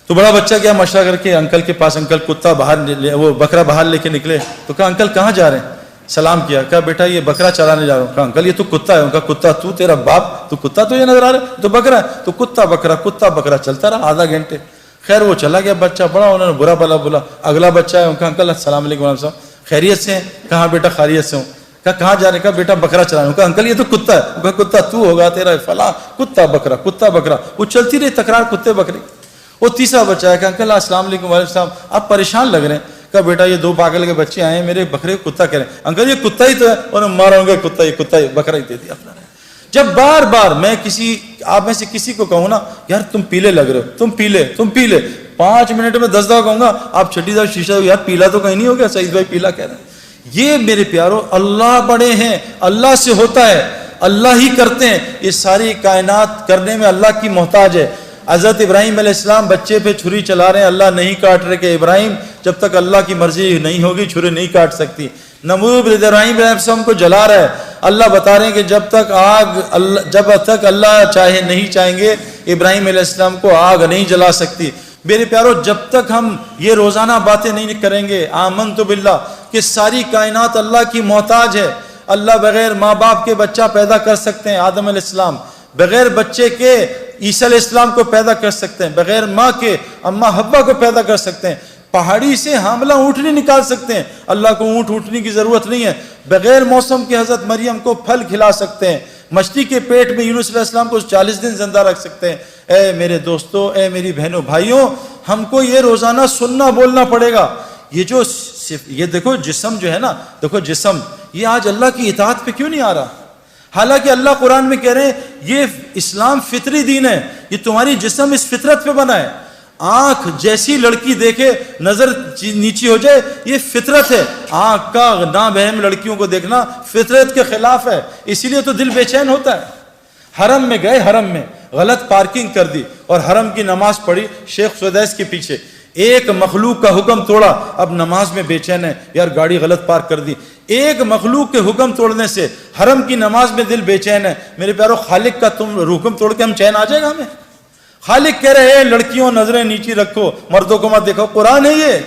تو بڑا بچہ گیا مشورہ کر کے انکل کے پاس, انکل کتا باہر, وہ بکرا باہر لے کے نکلے. تو کہا انکل کہاں جا رہے ہیں؟ سلام کیا, کہا بیٹا یہ بکرا چرانے جا رہا ہوں. کہا انکل یہ تو کتا ہے. ان کا کتا تو, تیرا باپ تو کتا تو یہ نظر آ رہا ہے, تو بکرا ہے. تو کتا بکرا چلتا رہا آدھا گھنٹے. خیر وہ چلا گیا بچہ, بڑا انہوں نے برا بلا بولا. اگلا بچہ ہے, ان کا انکل السلام علیکم ورحمۃ اللہ, خیریت سے ہیں؟ کہاں بیٹا خیریت سے ہوں. کہا کہاں جا رہے؟ کہا بیٹا بکرا چلا رہا ہوں. کہا انکل یہ تو کتا ہے. کہا کتا تو ہوگا, تیرا فلاں, کتا بکرا. وہ چلتی رہی تکرار کتے بکرے. وہ تیسرا بچہ ہے کہ انکل السلام علیکم وعلیکم السلام, آپ پریشان لگ رہے ہیں. کہا بیٹا یہ 2 پاگل کے بچے آئے ہیں, میرے بکرے کو کتا کہہ رہے ہیں. انکل یہ کتا ہی تو ہے. انہوں نے مارا ہوگا, کتا ہی بکرا ہی دے دیا اپنا. جب بار بار میں آپ میں سے کسی کو کہوں نا یار تم پیلے لگ رہے ہو, تم پیلے 5 منٹ میں 10 دفعہ کہوں گا, آپ چھٹی دفعہ شیشہ یار پیلا تو کہیں نہیں ہو گیا, سعید بھائی پیلا کہہ رہے ہیں. یہ میرے پیارو اللہ بڑے ہیں، اللہ سے ہوتا ہے، اللہ ہی کرتے ہیں، یہ ساری کائنات کرنے میں اللہ کی محتاج ہے۔ حضرت ابراہیم علیہ السلام بچے پہ چھری چلا رہے ہیں، اللہ نہیں کاٹ رہے کہ ابراہیم جب تک اللہ کی مرضی نہیں ہوگی چھری نہیں کاٹ سکتی۔ نمرود ابراہیم علیہ السلام کو جلا رہا ہے، اللہ بتا رہے ہیں کہ جب تک اللہ چاہیں گے ابراہیم علیہ السلام کو آگ نہیں جلا سکتی۔ میرے پیارو جب تک ہم یہ روزانہ باتیں نہیں کریں گے آمنت باللہ کہ ساری کائنات اللہ کی محتاج ہے، اللہ بغیر ماں باپ کے بچہ پیدا کر سکتے ہیں، آدم علیہ السلام بغیر بچے کے عیسیٰ علیہ السلام کو پیدا کر سکتے ہیں، بغیر ماں کے اماں حوا کو پیدا کر سکتے ہیں، پہاڑی سے حاملہ اونٹنی نکال سکتے ہیں، اللہ کو اونٹنی کی ضرورت نہیں ہے، بغیر موسم کے حضرت مریم کو پھل کھلا سکتے ہیں، مچھلی کے پیٹ میں یونس علیہ السلام کو 40 دن زندہ رکھ سکتے ہیں۔ اے میرے دوستو، اے میری بہنوں بھائیوں، ہم کو یہ روزانہ سننا بولنا پڑے گا۔ یہ دیکھو جسم جو ہے نا، دیکھو جسم یہ آج اللہ کی اطاعت پہ کیوں نہیں آ رہا؟ حالانکہ اللہ قرآن میں کہہ رہے ہیں یہ اسلام فطری دین ہے، یہ تمہاری جسم اس فطرت پہ بنا ہے۔ آنکھ جیسی لڑکی دیکھے نظر نیچی ہو جائے، یہ فطرت ہے۔ آنکھ کا نابہم لڑکیوں کو دیکھنا فطرت کے خلاف ہے، اسی لیے تو دل بے چین ہوتا ہے۔ حرم میں گئے، حرم میں غلط پارکنگ کر دی اور حرم کی نماز پڑھی شیخ سدیس کے پیچھے، ایک مخلوق کا حکم توڑا، اب نماز میں بے چین ہے، یار گاڑی غلط پارک کر دی۔ ایک مخلوق کے حکم توڑنے سے حرم کی نماز میں دل بے چین ہے۔ میرے پیارو خالق کا تم حکم توڑ کے ہم چین آ جائے گا ہمیں؟ خالق کہہ رہے ہیں لڑکیوں نظریں نیچی رکھو، مردوں کو مت دیکھو، قرآن ہے یہ۔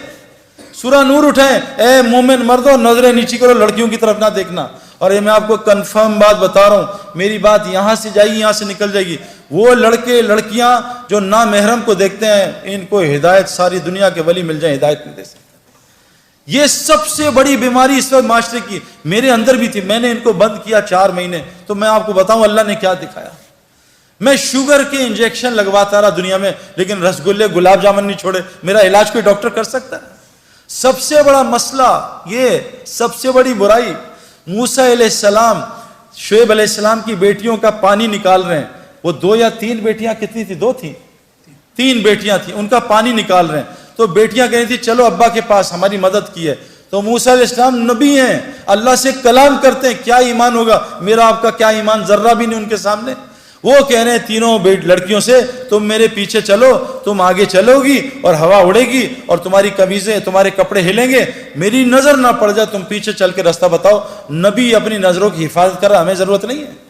سورہ نور اٹھائیں، اے مومن مردوں نظریں نیچی کرو، لڑکیوں کی طرف نہ دیکھنا۔ اور یہ میں آپ کو کنفرم بات بتا رہا ہوں، میری بات یہاں سے جائے گی، یہاں سے نکل جائے گی۔ وہ لڑکے لڑکیاں جو نامحرم کو دیکھتے ہیں، ان کو ہدایت ساری دنیا کے ولی مل جائیں، ہدایت نہیں دے سکتے۔ یہ سب سے بڑی بیماری اس وقت معاشرے کی میرے اندر بھی تھی، میں نے ان کو بند کیا 4 مہینے، تو میں آپ کو بتاؤں اللہ نے کیا دکھایا۔ میں شوگر کے انجیکشن لگواتا رہا دنیا میں، لیکن رسگلے گلاب جامن نہیں چھوڑے۔ میرا علاج کوئی ڈاکٹر کر سکتا ہے؟ سب سے بڑا مسئلہ یہ، سب سے بڑی برائی، موسیٰ علیہ السلام شعیب علیہ السلام کی بیٹیوں کا پانی نکال رہے ہیں۔ وہ 2 یا 3 بیٹیاں، کتنی تھی؟ 2 تھیں، 3 بیٹیاں تھیں، ان کا پانی نکال رہے ہیں۔ تو بیٹیاں کہہ رہی تھی چلو ابا کے پاس، ہماری مدد کی ہے۔ تو موسیٰ علیہ السلام نبی ہیں، اللہ سے کلام کرتے ہیں، کیا ایمان ہوگا میرا آپ کا؟ کیا ایمان؟ ذرہ بھی نہیں ان کے سامنے۔ وہ کہہ رہے ہیں تینوں لڑکیوں سے تم میرے پیچھے چلو، تم آگے چلو گی اور ہوا اڑے گی اور تمہاری قمیضیں تمہارے کپڑے ہلیں گے، میری نظر نہ پڑ جائے، تم پیچھے چل کے راستہ بتاؤ۔ نبی اپنی نظروں کی حفاظت کر رہا، ہمیں ضرورت نہیں ہے۔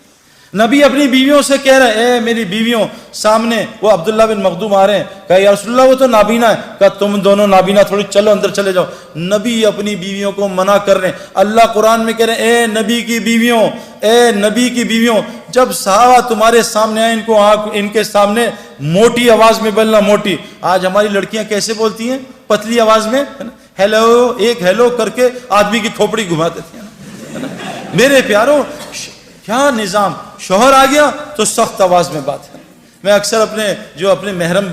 نبی اپنی بیویوں سے کہہ رہے ہیں اے میری بیویوں، سامنے وہ عبداللہ بن مخدوم آ رہے ہیں، کہا یا رسول اللہ وہ تو نابینا ہے، کہا تم دونوں نابینا تھوڑی، چلو اندر چلے جاؤ۔ نبی اپنی بیویوں کو منع کر رہے ہیں۔ اللہ قرآن میں کہہ رہے ہیں اے نبی کی بیویوں، اے نبی کی بیویوں، جب صحابہ تمہارے سامنے آئے ان کے سامنے موٹی آواز میں بولنا، موٹی۔ آج ہماری لڑکیاں کیسے بولتی ہیں؟ پتلی آواز میں، ہیلو، ایک ہیلو کر کے آدمی کی کھوپڑی گھما دیتی ہیں۔ میرے پیارو کیا نظام! شوہر آ گیا تو سخت آواز میں بات ہے۔ میں اکثر اپنے محرم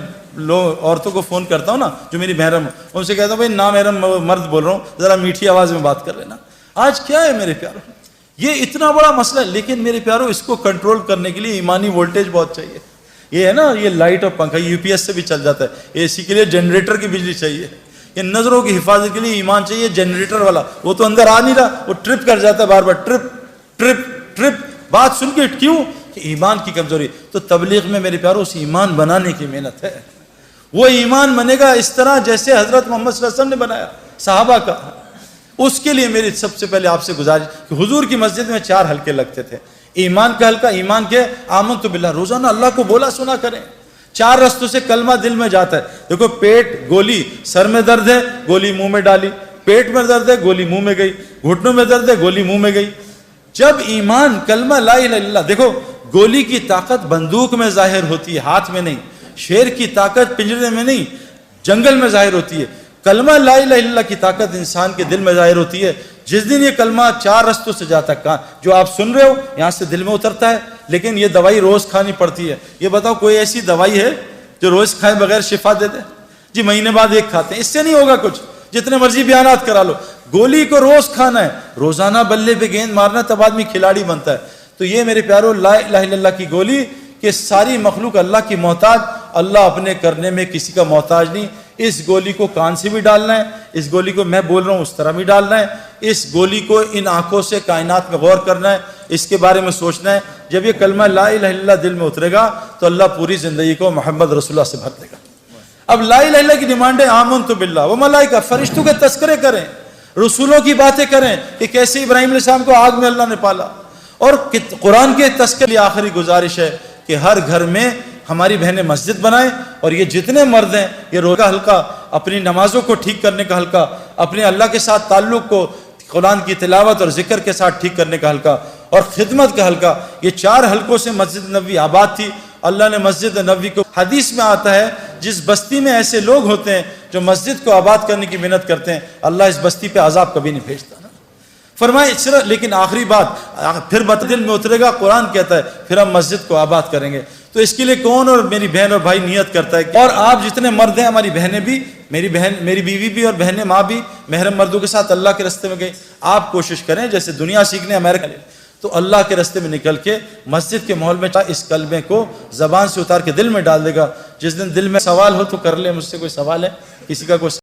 عورتوں کو فون کرتا ہوں نا، جو میری محرم، ان سے کہتا ہوں بھائی نامحرم مرد بول رہا ہوں، ذرا میٹھی آواز میں بات کر لینا۔ آج کیا ہے میرے پیارو؟ یہ اتنا بڑا مسئلہ ہے، لیکن میرے پیارو اس کو کنٹرول کرنے کے لیے ایمانی وولٹیج بہت چاہیے۔ یہ ہے نا، یہ لائٹ اور پنکھا یو پی ایس سے بھی چل جاتا ہے، اے سی کے لیے جنریٹر کی بجلی چاہیے، یہ نظروں کی حفاظت کے لیے ایمان چاہیے جنریٹر والا۔ وہ تو اندر آ نہیں رہا، وہ ٹرپ کر جاتا ہے بار بار، ٹرپ ٹرپ ٹرپ، بات سن کے کیوں؟ کہ ایمان کی کمزوری۔ تو تبلیغ میں میرے پیارو اس ایمان بنانے کی محنت ہے۔ وہ ایمان بنے گا اس طرح جیسے حضرت محمد صلی اللہ علیہ وسلم نے بنایا صحابہ کا۔ اس کے لیے میری سب سے پہلے آپ سے گزارش کہ حضور کی مسجد میں 4 حلقے لگتے تھے۔ ایمان کا حلقہ، ایمان کے آمنت باللہ، روزانہ اللہ کو بولا سنا کریں۔ 4 رستوں سے کلمہ دل میں جاتا ہے۔ دیکھو پیٹ گولی، سر میں درد ہے گولی منہ میں ڈالی، پیٹ میں درد ہے گولی منہ میں گئی، گھٹنوں میں درد ہے گولی منہ میں گئی۔ جب ایمان کلمہ لا الہ الا اللہ، دیکھو گولی کی طاقت بندوق میں ظاہر ہوتی ہے، ہاتھ میں نہیں۔ شیر کی طاقت پنجرے میں نہیں، جنگل میں ظاہر ہوتی ہے۔ کلمہ لا الہ الا اللہ کی طاقت انسان کے دل میں ظاہر ہوتی ہے۔ جس دن یہ کلمہ 4 رستوں سے جاتا ہے، جو آپ سن رہے ہو یہاں سے دل میں اترتا ہے، لیکن یہ دوائی روز کھانی پڑتی ہے۔ یہ بتاؤ کوئی ایسی دوائی ہے جو روز کھائے بغیر شفا دے دے؟ جی مہینے بعد 1 کھاتے ہیں، اس سے نہیں ہوگا کچھ، جتنے مرضی بیانات کرا لو۔ گولی کو روز کھانا ہے، روزانہ بلے پہ گیند مارنا، تب آدمی کھلاڑی بنتا ہے۔ تو یہ میرے پیارو لا الہ الا اللہ کی گولی کہ ساری مخلوق اللہ کی محتاج، اللہ اپنے کرنے میں کسی کا محتاج نہیں۔ اس گولی کو کان سے بھی ڈالنا ہے، اس گولی کو میں بول رہا ہوں اس طرح بھی ڈالنا ہے، اس گولی کو ان آنکھوں سے کائنات میں غور کرنا ہے، اس کے بارے میں سوچنا ہے. جب یہ کلمہ لا الہ الا اللہ دل میں اترے گا تو اللہ پوری زندگی کو محمد رسول اللہ سے بھر دے گا. اب لا الہ الا اللہ کی ڈیمانڈ ہے آمنت باللہ و ملائکہ، فرشتوں کے تذکرے کریں، رسولوں کی باتیں کریں کہ کیسے ابراہیم علیہ السلام کو آگ میں اللہ نے پالا. اور قرآن کے تذکرے کی آخری گزارش ہے کہ ہر گھر میں ہماری بہنیں مسجد بنائیں، اور یہ جتنے مرد ہیں یہ روزہ کا حلقہ، اپنی نمازوں کو ٹھیک کرنے کا حلقہ، اپنے اللہ کے ساتھ تعلق کو قرآن کی تلاوت اور ذکر کے ساتھ ٹھیک کرنے کا حلقہ، اور خدمت کا حلقہ، یہ 4 حلقوں سے مسجد نبوی آباد تھی. اللہ نے مسجد نبوی کو، حدیث میں آتا ہے جس بستی میں ایسے لوگ ہوتے ہیں جو مسجد کو آباد کرنے کی محنت کرتے ہیں، اللہ اس بستی پہ عذاب کبھی نہیں بھیجتا. فرمائے لیکن آخری بات پھر دل میں اترے گا، قرآن کہتا ہے پھر ہم مسجد کو آباد کریں گے. تو اس کے لیے کون اور میری بہن اور بھائی نیت کرتا ہے. اور آپ جتنے مرد ہیں، ہماری بہنیں بھی، میری بیوی بھی اور بہنیں ماں بھی محرم مردوں کے ساتھ اللہ کے راستے میں گئی. آپ کوشش کریں جیسے دنیا سیکھنے امریکہ لے، تو اللہ کے راستے میں نکل کے مسجد کے ماحول میں اس کلمے کو زبان سے اتار کے دل میں ڈال دے گا. جس دن دل میں سوال ہو تو کر لے، مجھ سے کوئی سوال ہے کسی کا کوئی